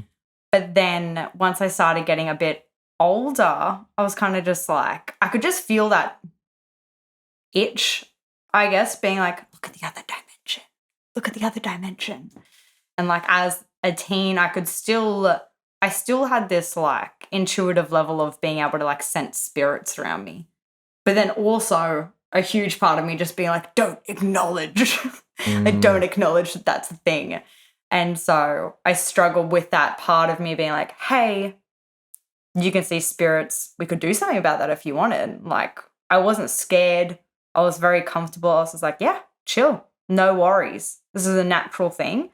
But then once I started getting a bit older, I was kind of just like, I could just feel that itch, I guess, being like, look at the other dimension. Look at the other dimension. And like as a teen, I still had this like intuitive level of being able to like sense spirits around me. But then also a huge part of me just being like, don't acknowledge. I don't acknowledge that that's a thing. And so I struggled with that part of me being like, hey, you can see spirits. We could do something about that if you wanted. Like, I wasn't scared. I was very comfortable. I was just like, yeah, chill. No worries. This is a natural thing.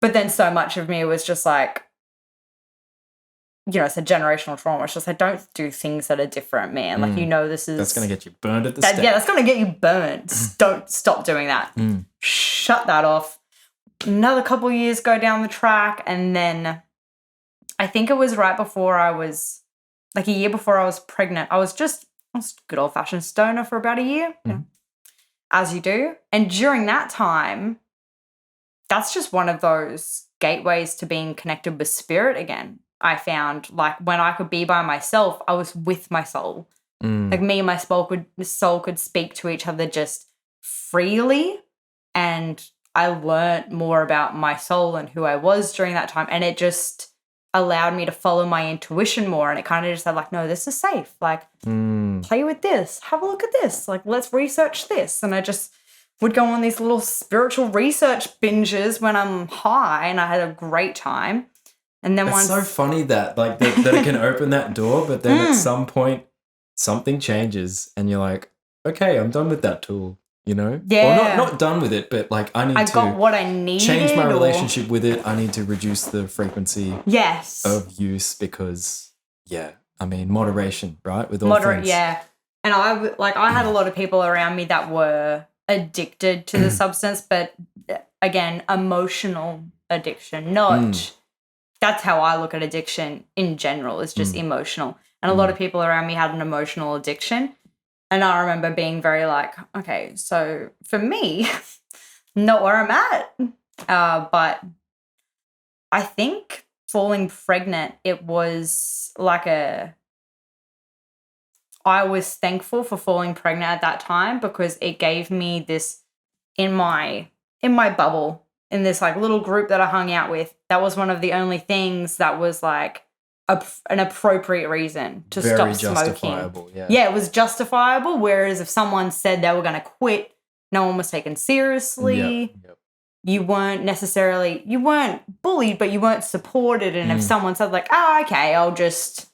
But then so much of me was just like, it's a generational trauma. It's just like, don't do things that are different, man. Like, this is... That's going to get you burned at the stake. Yeah, that's going to get you burned. Don't stop doing that. Shut that off. Another couple years go down the track. And then I think it was right before I was, like a year before I was pregnant. I was good old-fashioned stoner for about a year, as you do. And during that time, that's just one of those gateways to being connected with spirit again. I found, like, when I could be by myself, I was with my soul. Like, me and my soul could speak to each other just freely, and I learnt more about my soul and who I was during that time, and it just allowed me to follow my intuition more, and it kind of just said, like, no, this is safe. Like, play with this. Have a look at this. Like, let's research this. And I just would go on these little spiritual research binges when I'm high, and I had a great time. And then it's so funny that it can open that door, but then at some point something changes and you're like, okay, I'm done with that tool, Yeah. Well, not done with it, but like I got what I needed. Change my relationship with it. I need to reduce the frequency of use because, moderation, right? With all things. Yeah. And I had a lot of people around me that were addicted to the substance, but again, emotional addiction, not... That's how I look at addiction in general. It's just emotional. And a lot of people around me had an emotional addiction. And I remember being very like, okay, so for me, not where I'm at. But I think falling pregnant, it was like I was thankful for falling pregnant at that time because it gave me this in my bubble, in this like little group that I hung out with, that was one of the only things that was like an appropriate reason to stop smoking. Justifiable, yeah. Yeah, it was justifiable. Whereas if someone said they were going to quit, no one was taken seriously. Yep. You weren't bullied, but you weren't supported. And if someone said like, oh, okay, I'll just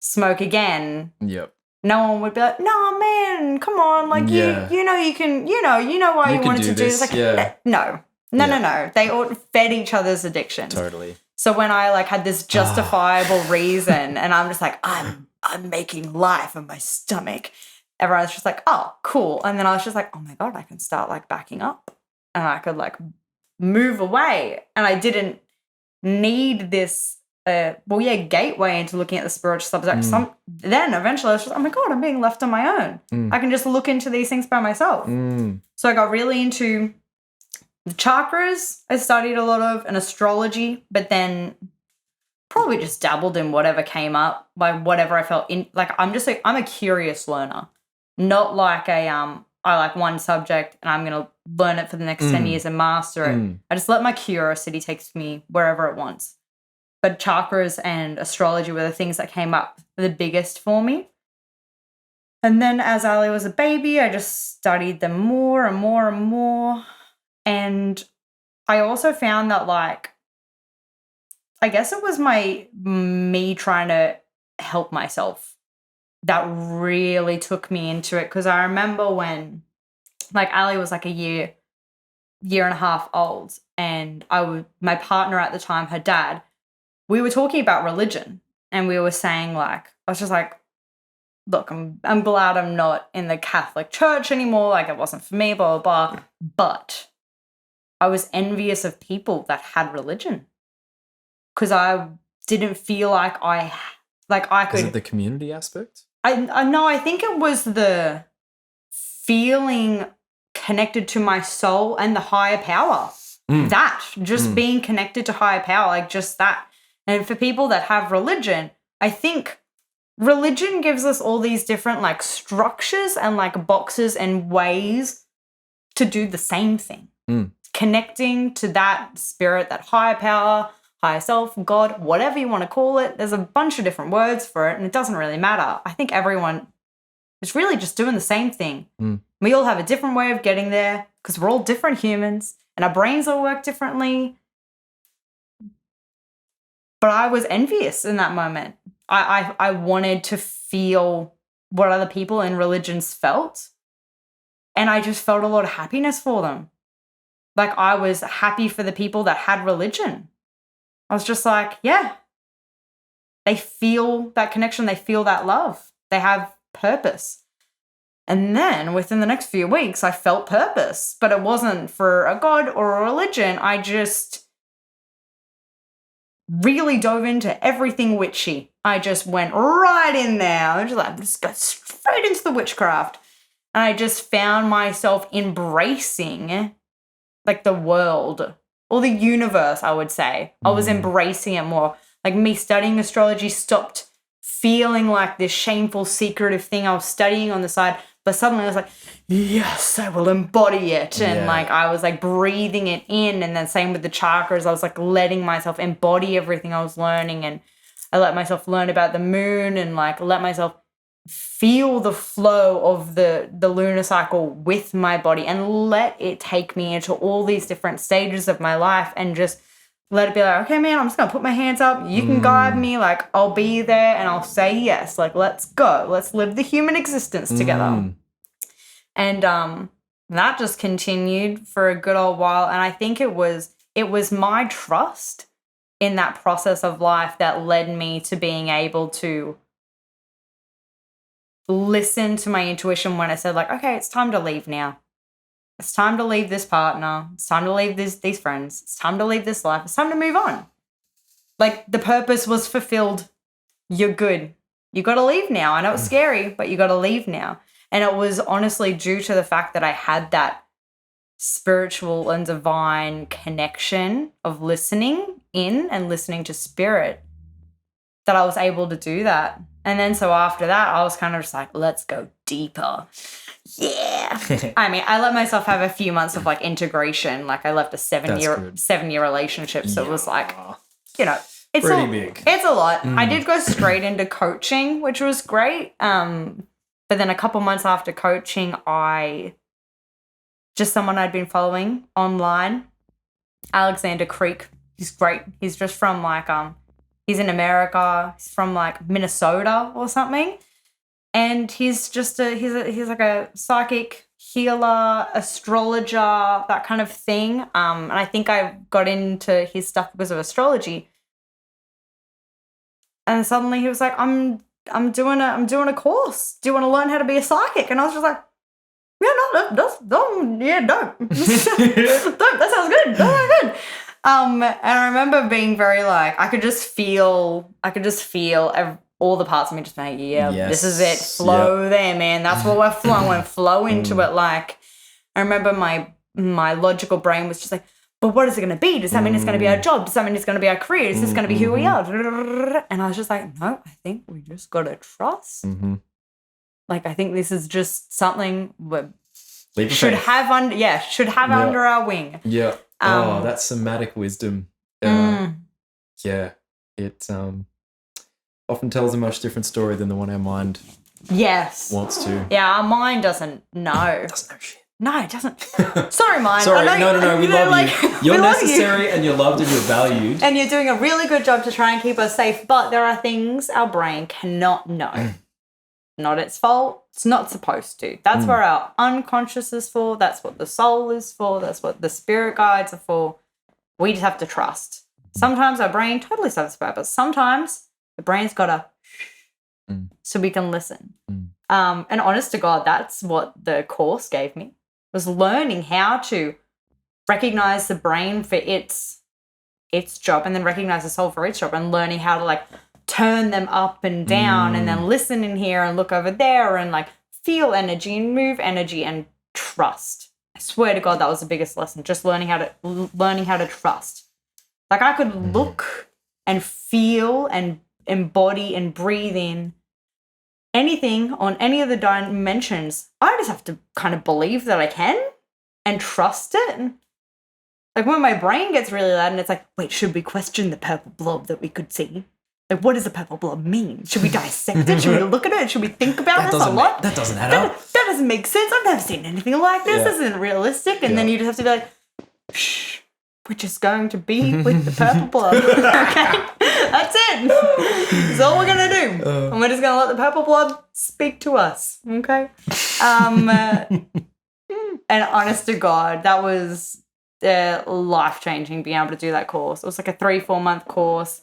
smoke again. Yep. No one would be like, no, man, come on. Like, you know, you can, you know why you wanted to do this. Like, no. They all fed each other's addictions. Totally. So when I like had this justifiable reason and I'm just like, I'm making life in my stomach, everyone's just like, oh, cool. And then I was just like, oh my God, I can start like backing up and I could like move away. And I didn't need this, gateway into looking at the spiritual subject. Then eventually I was just, oh my God, I'm being left on my own. I can just look into these things by myself. So I got really into the chakras. I studied a lot of, and astrology, but then probably just dabbled in whatever came up, like whatever I felt in. Like I'm a curious learner, not like I like one subject and I'm gonna learn it for the next 10 years and master it. I just let my curiosity take me wherever it wants. But chakras and astrology were the things that came up the biggest for me. And then as Ali was a baby, I just studied them more and more and more. And I also found that, like, I guess it was me trying to help myself that really took me into it. Because I remember when, like, Ali was like a year and a half old, and my partner at the time, her dad, we were talking about religion, and we were saying, like, I was just like, look, I'm glad I'm not in the Catholic Church anymore. Like, it wasn't for me, blah, blah, blah. But I was envious of people that had religion because I didn't feel like I could. Is it the community aspect? I think it was the feeling connected to my soul and the higher power. Being connected to higher power, like just that. And for people that have religion, I think religion gives us all these different like structures and like boxes and ways to do the same thing. Connecting to that spirit, that higher power, higher self, God, whatever you want to call it. There's a bunch of different words for it, and it doesn't really matter. I think everyone is really just doing the same thing. We all have a different way of getting there because we're all different humans and our brains all work differently. But I was envious in that moment. I wanted to feel what other people in religions felt. And I just felt a lot of happiness for them. Like, I was happy for the people that had religion. I was just like, yeah, they feel that connection. They feel that love. They have purpose. And then within the next few weeks, I felt purpose, but it wasn't for a God or a religion. I just really dove into everything witchy. I just went right in there. I was just go straight into the witchcraft. And I just found myself embracing like the world or the universe, I would say. I was embracing it more. Like, me studying astrology stopped feeling like this shameful, secretive thing I was studying on the side. But suddenly I was like, yes, I will embody it. And like, I was like breathing it in. And then same with the chakras. I was like letting myself embody everything I was learning. And I let myself learn about the moon and like let myself feel the flow of the lunar cycle with my body and let it take me into all these different stages of my life and just let it be like, okay, man, I'm just going to put my hands up. You can guide me. Like, I'll be there and I'll say yes. Like, let's go. Let's live the human existence together. And that just continued for a good old while. And I think it was my trust in that process of life that led me to being able to listen to my intuition when I said, like, okay, it's time to leave now. It's time to leave this partner. It's time to leave these friends. It's time to leave this life. It's time to move on. Like, the purpose was fulfilled. You're good. You got to leave now. I know it's scary, but you got to leave now. And it was honestly due to the fact that I had that spiritual and divine connection of listening in and listening to spirit that I was able to do that. And then so after that, I was kind of just like, let's go deeper. Yeah. I mean, I let myself have a few months of like integration. Like, I left a 7-year relationship. So it was like, you know, it's pretty big. It's a lot. I did go straight into coaching, which was great. But then a couple months after coaching, someone I'd been following online, Alexander Creek. He's great. He's just from like, he's in America. He's from like Minnesota or something. And he's just he's like a psychic healer, astrologer, that kind of thing. And I think I got into his stuff because of astrology. And suddenly he was like, I'm doing a course. Do you want to learn how to be a psychic? And I was just like, yeah, no, dope. That sounds good. That sounds good. And I remember being very like, I could just feel all the parts of me just like, this is it. Flow there, man. That's what we're flowing. Flow into it. Like, I remember my logical brain was just like, but what is it going to be? Does that mean it's going to be our job? Does that mean it's going to be our career? Is this going to be who we are? And I was just like, no, I think we just got to trust. Like, I think this is just something we should have under our wing. Yeah. That somatic wisdom. Yeah. It often tells a much different story than the one our mind wants to. Yeah, our mind doesn't know. It doesn't know shit. No, it doesn't. Sorry, mind. Sorry, no. We love you. You're necessary and you're loved and you're valued. And you're doing a really good job to try and keep us safe. But there are things our brain cannot know. Not its fault. It's not supposed to. That's where our unconscious is for. That's what the soul is for. That's what the spirit guides are for. We just have to trust. Sometimes our brain totally serves purpose. Sometimes the brain's got to so we can listen. And honest to God, that's what the course gave me, was learning how to recognize the brain for its job and then recognize the soul for its job, and learning how to like turn them up and down and then listen in here and look over there and like feel energy and move energy and trust. I swear to God, that was the biggest lesson, just learning how to trust. Like, I could look and feel and embody and breathe in anything on any of the dimensions. I just have to kind of believe that I can and trust it. Like, when my brain gets really loud and it's like, wait, should we question the purple blob that we could see? Like, what does the purple blob mean? Should we dissect it? Should we look at it? Should we think about this a lot? That doesn't add up. That doesn't make sense. I've never seen anything like this. This isn't realistic. And then you just have to be like, shh, we're just going to be with the purple blob. Okay? That's it. That's all we're gonna do. And we're just gonna let the purple blood speak to us. Okay. And honest to God, that was life-changing being able to do that course. It was like a 3-4 month course.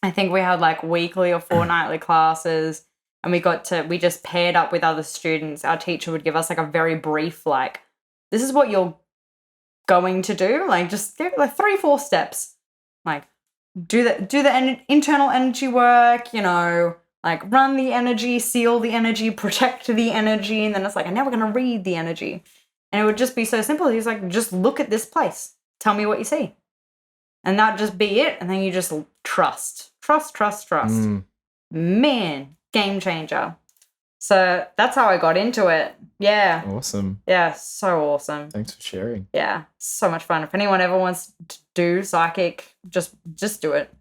I think we had like weekly or fortnightly classes, and we just paired up with other students. Our teacher would give us like a very brief, like, this is what you're going to do. Like, just give like 3-4 steps. Like, do the internal energy work, like run the energy, seal the energy, protect the energy. And then it's like, and now we're going to read the energy. And it would just be so simple. He was like, just look at this place. Tell me what you see. And that'd just be it. And then you just trust. Man, game changer. So that's how I got into it. Yeah. Awesome. Yeah, so awesome. Thanks for sharing. Yeah, so much fun. If anyone ever wants to do psychic, just do it.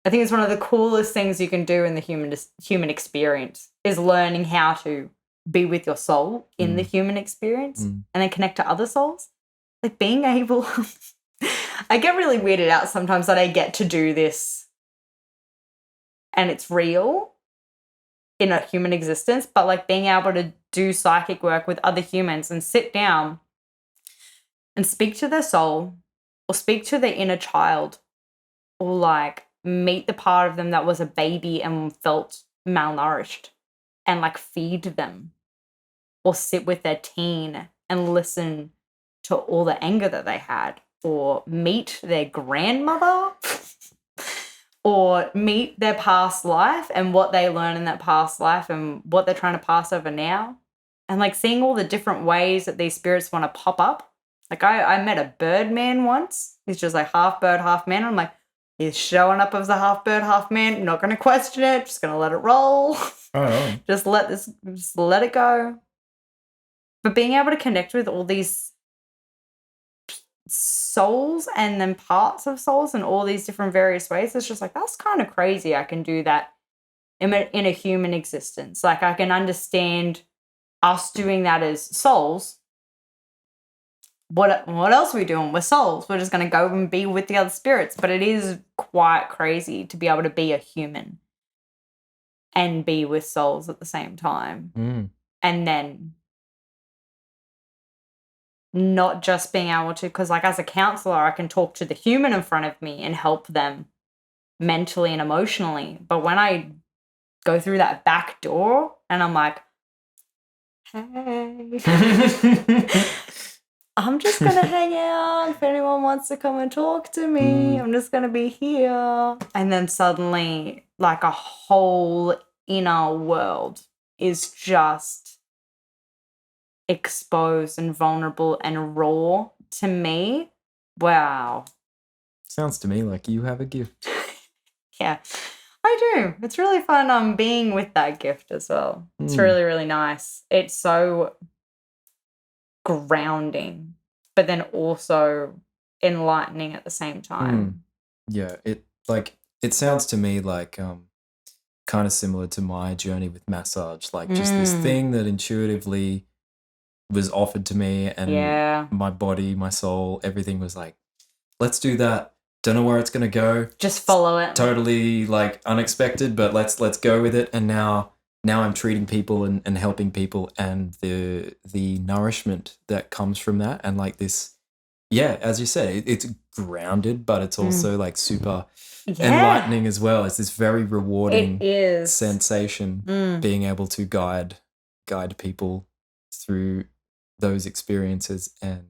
I think it's one of the coolest things you can do in the human experience is learning how to be with your soul in the human experience and then connect to other souls. Like being able I get really weirded out sometimes that I get to do this and it's real in a human existence, but like being able to do psychic work with other humans and sit down and speak to their soul or speak to their inner child or like meet the part of them that was a baby and felt malnourished and like feed them or sit with their teen and listen to all the anger that they had or meet their grandmother or meet their past life and what they learned in that past life and what they're trying to pass over now. And like seeing all the different ways that these spirits want to pop up. Like I met a bird man once. He's just like half bird, half man. I'm like, he's showing up as a half bird, half man. Not going to question it. Just going to let it roll. Oh. just let it go. But being able to connect with all these souls and then parts of souls in all these different various ways, it's just like, that's kind of crazy. I can do that in a human existence. Like I can understand us doing that as souls. What else are we doing? We're souls. We're just going to go and be with the other spirits. But it is quite crazy to be able to be a human and be with souls at the same time. And then not just being able to, because like as a counselor, I can talk to the human in front of me and help them mentally and emotionally. But when I go through that back door and I'm like, hey, I'm just going to hang out. If anyone wants to come and talk to me, I'm just going to be here. And then suddenly like a whole inner world is just exposed and vulnerable and raw to me. Wow. Sounds to me like you have a gift. Yeah, I do. It's really fun being with that gift as well. It's really, really nice. It's so grounding, but then also enlightening at the same time. Yeah, it sounds to me like kind of similar to my journey with massage, like just this thing that intuitively was offered to me and my body, my soul, everything was like, let's do that. Don't know where it's going to go. Just follow it. Totally like unexpected, but let's go with it. And now I'm treating people and helping people and the nourishment that comes from that. And like this, yeah, as you said, it's grounded, but it's also like super enlightening as well. It's this very rewarding sensation being able to guide people through those experiences and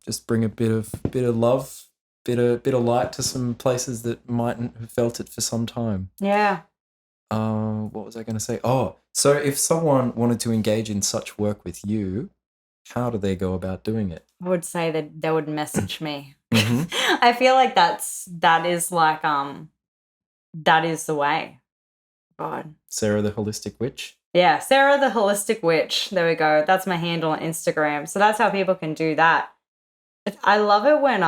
just bring a bit of love, bit of light to some places that mightn't have felt it for some time. Yeah. What was I going to say? Oh, so if someone wanted to engage in such work with you, how do they go about doing it? I would say that they would message me. I feel like that is the way. God. Sarah the Holistic Witch? Yeah, Sarah the Holistic Witch. There we go. That's my handle on Instagram. So that's how people can do that. I love it when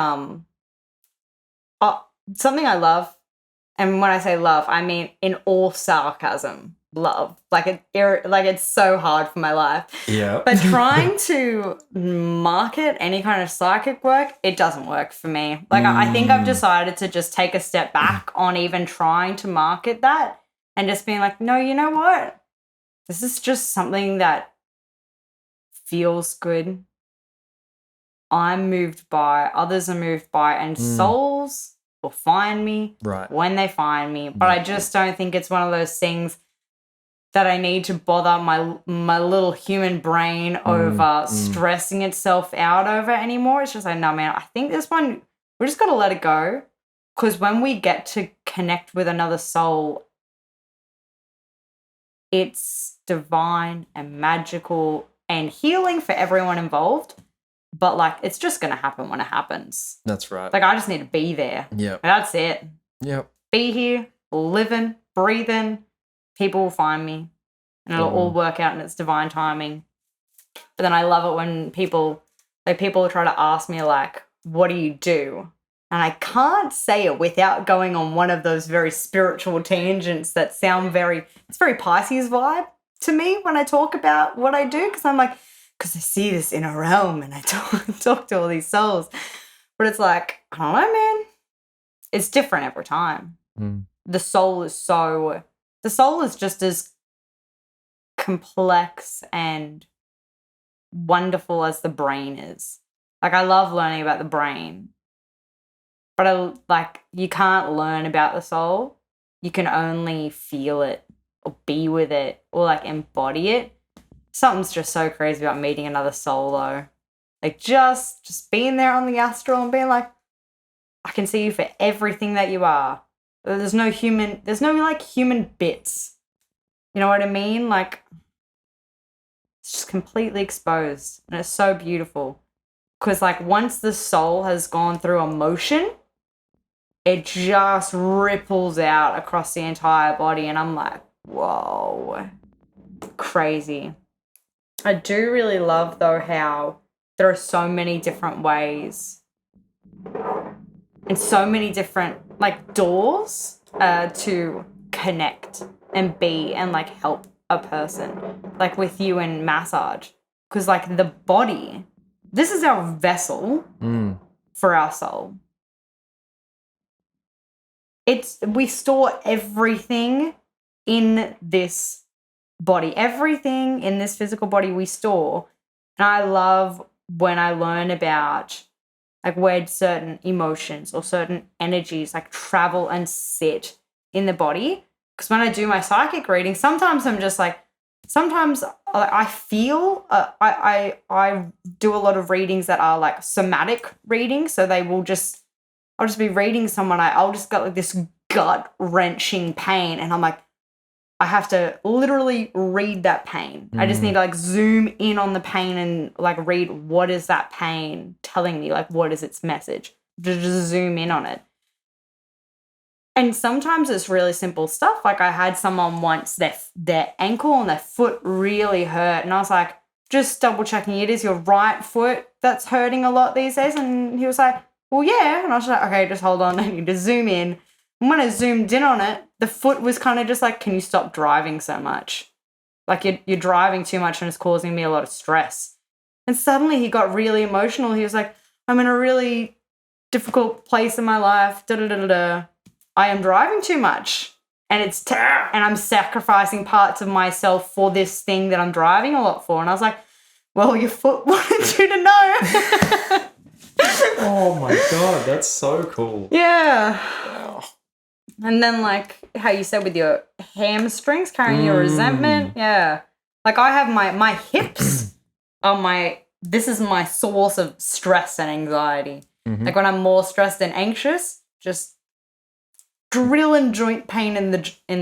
something I love, and when I say love, I mean in all sarcasm. love. Like it's so hard for my life. Yeah. But trying to market any kind of psychic work, it doesn't work for me. Like I think I've decided to just take a step back on even trying to market that and just being like, no, you know what? This is just something that feels good. I'm moved by, others are moved by, and souls will find me when they find me. But I just don't think it's one of those things that I need to bother my little human brain over stressing itself out over anymore. It's just like, no, man, I think this one, we just got to let it go. Because when we get to connect with another soul, it's divine and magical and healing for everyone involved. But, like, it's just going to happen when it happens. That's right. Like, I just need to be there. Yep. That's it. Yep. Be here, living, breathing. People will find me. And it'll all work out in its divine timing. But then I love it when people try to ask me, like, what do you do? And I can't say it without going on one of those very spiritual tangents that sound it's very Pisces vibe to me when I talk about what I do. Because I'm like, because I see this inner realm and I talk to all these souls. But it's like, I don't know, man. It's different every time. The soul is just as complex and wonderful as the brain is. Like, I love learning about the brain. But you can't learn about the soul. You can only feel it or be with it or, like, embody it. Something's just so crazy about meeting another soul, though. Like, just being there on the astral and being like, I can see you for everything that you are. There's no human bits. You know what I mean? Like, it's just completely exposed. And it's so beautiful. Because, like, once the soul has gone through emotion, it just ripples out across the entire body. And I'm like, whoa, crazy. I do really love, though, how there are so many different ways and so many different, like, doors to connect and be and, like, help a person, like with you in massage. Because, like, the body, this is our vessel for our soul. We store everything in this body. Everything in this physical body we store. And I love when I learn about, like, where certain emotions or certain energies, like, travel and sit in the body. Because when I do my psychic reading, sometimes I'm just like, I feel, I do a lot of readings that are, like, somatic readings. So I'll just be reading someone, I'll just get, like, this gut-wrenching pain. And I'm like, I have to literally read that pain. I just need to, like, zoom in on the pain and, like, read what is that pain telling me, like, what is its message. Just zoom in on it. And sometimes it's really simple stuff. Like, I had someone once, their ankle and their foot really hurt. And I was like, just double checking, it is your right foot that's hurting a lot these days. And he was like, well, yeah. And I was like, okay, just hold on. I need to zoom in. And when I zoomed in on it, the foot was kind of just like, can you stop driving so much? Like, you're driving too much and it's causing me a lot of stress. And suddenly he got really emotional. He was like, I'm in a really difficult place in my life. I am driving too much. And and I'm sacrificing parts of myself for this thing that I'm driving a lot for. And I was like, well, your foot wanted you to know. Oh my God, that's so cool. Yeah. Wow. And then, like, how you said with your hamstrings carrying your resentment. Yeah. Like, I have my hips are this is my source of stress and anxiety. Like, when I'm more stressed and anxious, just drilling joint pain in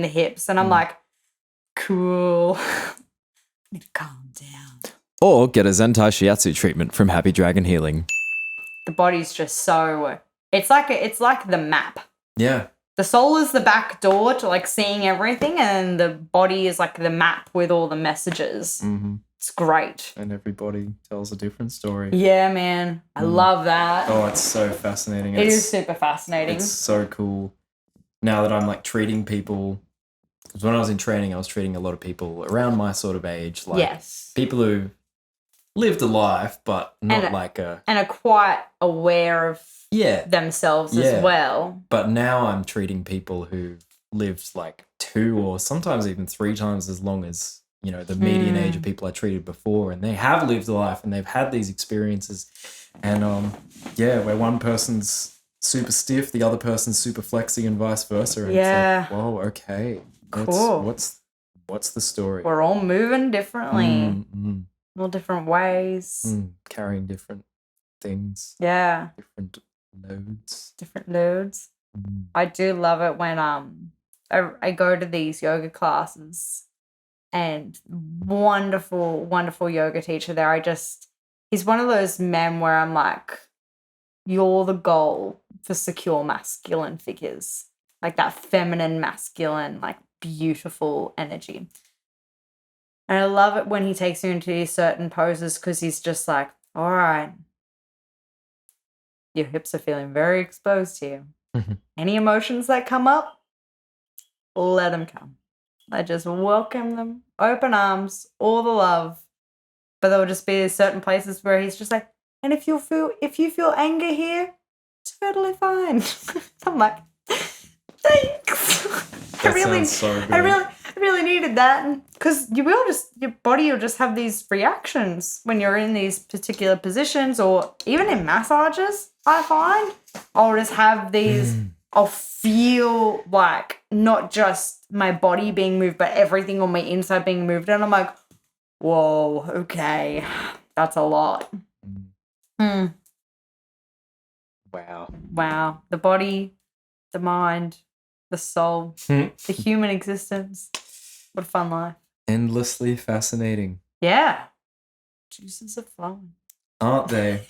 the hips. And I'm like, cool. I need to calm down. Or get a Zentai Shiatsu treatment from Happy Dragon Healing. The body's just so, it's like the map. Yeah. The soul is the back door to, like, seeing everything, and the body is like the map with all the messages. It's great. And everybody tells a different story. Yeah, man. I love that. Oh, it's so fascinating. It is super fascinating. It's so cool. Now that I'm, like, treating people Because when I was in training, I was treating a lot of people around my sort of age, like Yes. people who lived a life, but not and are quite aware of themselves as well. But now I'm treating people who lived like 2 or sometimes even 3 times as long as, you know, the median age of people I treated before, and they have lived a life and they've had these experiences. And where one person's super stiff, the other person's super flexing, and vice versa. And it's like, whoa, okay. Cool. What's the story? We're all moving differently. All different ways. Carrying different things. Yeah. Different loads. I do love it when I go to these yoga classes, and wonderful, wonderful yoga teacher there. He's one of those men where I'm like, you're the goal for secure masculine figures. Like that feminine, masculine, like beautiful energy. And I love it when he takes you into these certain poses because he's just like, all right, your hips are feeling very exposed here. Any emotions that come up, let them come. I just welcome them, open arms, all the love. But there will just be certain places where he's just like, and if you feel anger here, totally fine. I'm like, thanks. Sounds so good. I really needed that, because your body will just have these reactions when you're in these particular positions, or even in massages. I find I'll just have these. I'll feel like not just my body being moved, but everything on my inside being moved, and I'm like, whoa, okay, that's a lot. Wow. The body, the mind, the soul, the human existence. What a fun life. Endlessly fascinating. Yeah. Juices are flowing. Aren't they?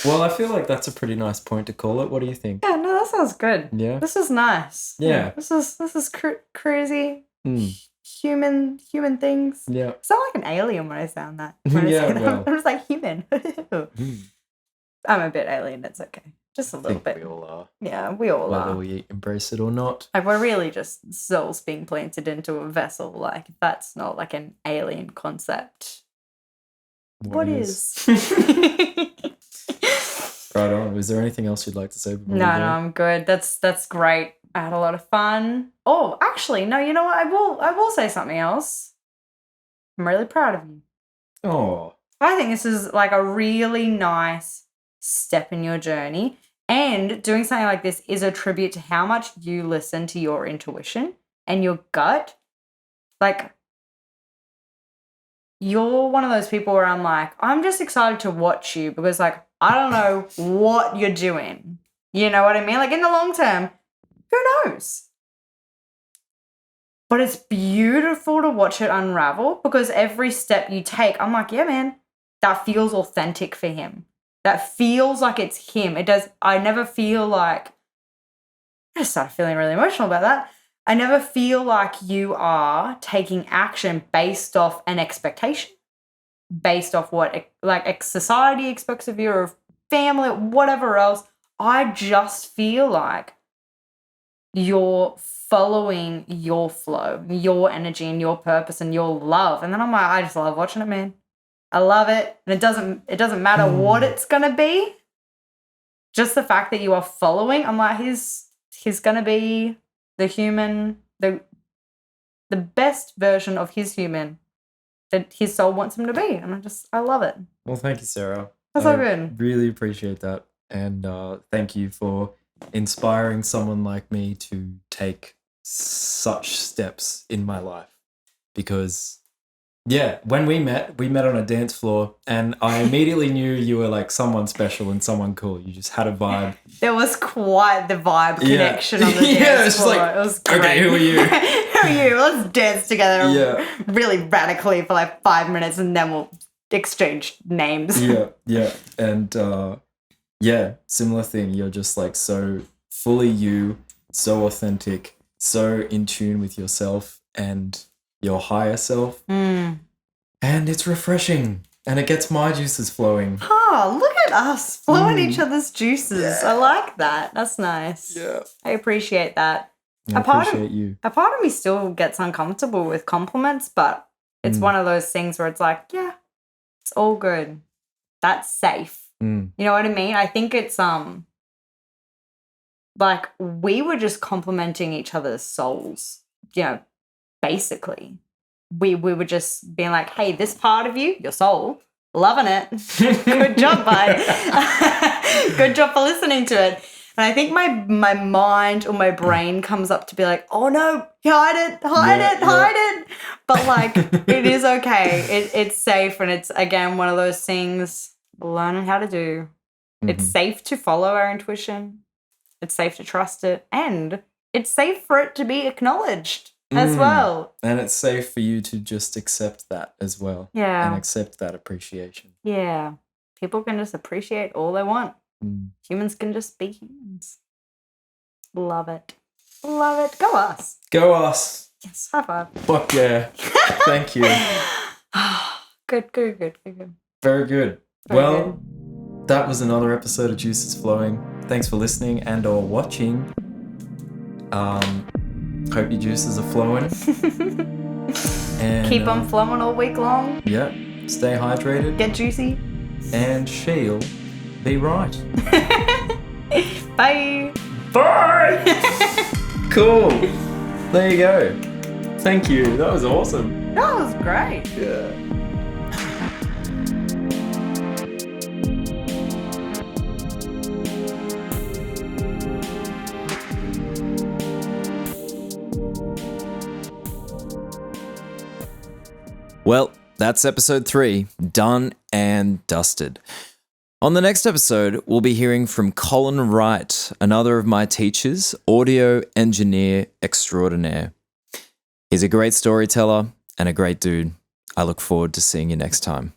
Well, I feel like that's a pretty nice point to call it. What do you think? Yeah, no, that sounds good. Yeah. This is nice. Yeah. This is crazy. Human things. Yeah. I sound like an alien when I sound that. Well. I'm just like human. I'm a bit alien. It's okay. Just a little bit. We all are. Yeah, we all are. Whether we embrace it or not. Like, we're really just souls being planted into a vessel. Like, that's not like an alien concept. What is? Right on. Was there anything else you'd like to say before No, I'm good. That's great. I had a lot of fun. Oh, actually, no, you know what? I will say something else. I'm really proud of you. Oh. I think this is like a really nice step in your journey. And doing something like this is a tribute to how much you listen to your intuition and your gut. Like, you're one of those people where I'm like, I'm just excited to watch you because, like, I don't know what you're doing. You know what I mean? Like, in the long term, who knows? But it's beautiful to watch it unravel because every step you take, I'm like, yeah, man, that feels authentic for him. That feels like it's him. It does. I never feel like, I started feeling really emotional about that. I never feel like you are taking action based off an expectation, based off what like society expects of you or family, whatever else. I just feel like you're following your flow, your energy and your purpose and your love. And then I'm like, I just love watching it, man. I love it. And it doesn't matter what it's going to be. Just the fact that you are following, I'm like, he's going to be the human, the best version of his human that his soul wants him to be. And I love it. Well, thank you, Sarah. That's so good. Really appreciate that. And thank you for inspiring someone like me to take such steps in my life. Because, yeah, when we met on a dance floor and I immediately knew you were like someone special and someone cool. You just had a vibe. There was quite the vibe connection on the dance floor. Like, it was great. Okay, who are you? Who are you? Let's dance together really radically for like 5 minutes and then we'll exchange names. Yeah. And similar thing. You're just like so fully you, so authentic, so in tune with yourself and your higher self. And it's refreshing. And it gets my juices flowing. Oh, look at us flowing each other's juices. Yeah. I like that. That's nice. Yeah. I appreciate that. I appreciate you. A part of me still gets uncomfortable with compliments, but it's one of those things where it's like, yeah, it's all good. That's safe. You know what I mean? I think it's like we were just complimenting each other's souls, you know, basically. We were just being like, hey, this part of you, your soul, loving it. Good job, bud. Good job for listening to it. And I think my mind or my brain comes up to be like, oh no, hide it. But like, it is okay. It's safe. And it's, again, one of those things learning how to do. It's safe to follow our intuition. It's safe to trust it. And it's safe for it to be acknowledged as well. And it's safe for you to just accept that as well. Yeah. And accept that appreciation. Yeah. People can just appreciate all they want. Humans can just be humans. Love it. Love it. Go us. Go us. Yes, high five. Fuck yeah. Thank you. Good. Very good. That was another episode of Juices Flowing. Thanks for listening and or watching. Hope your juices are flowing. And keep them flowing all week long. Yeah. Stay hydrated. Get juicy. And she'll be right. Bye. Bye. Cool. There you go. Thank you. That was awesome. That was great. Yeah. Well, that's episode 3, done and dusted. On the next episode, we'll be hearing from Colin Wright, another of my teachers, audio engineer extraordinaire. He's a great storyteller and a great dude. I look forward to seeing you next time.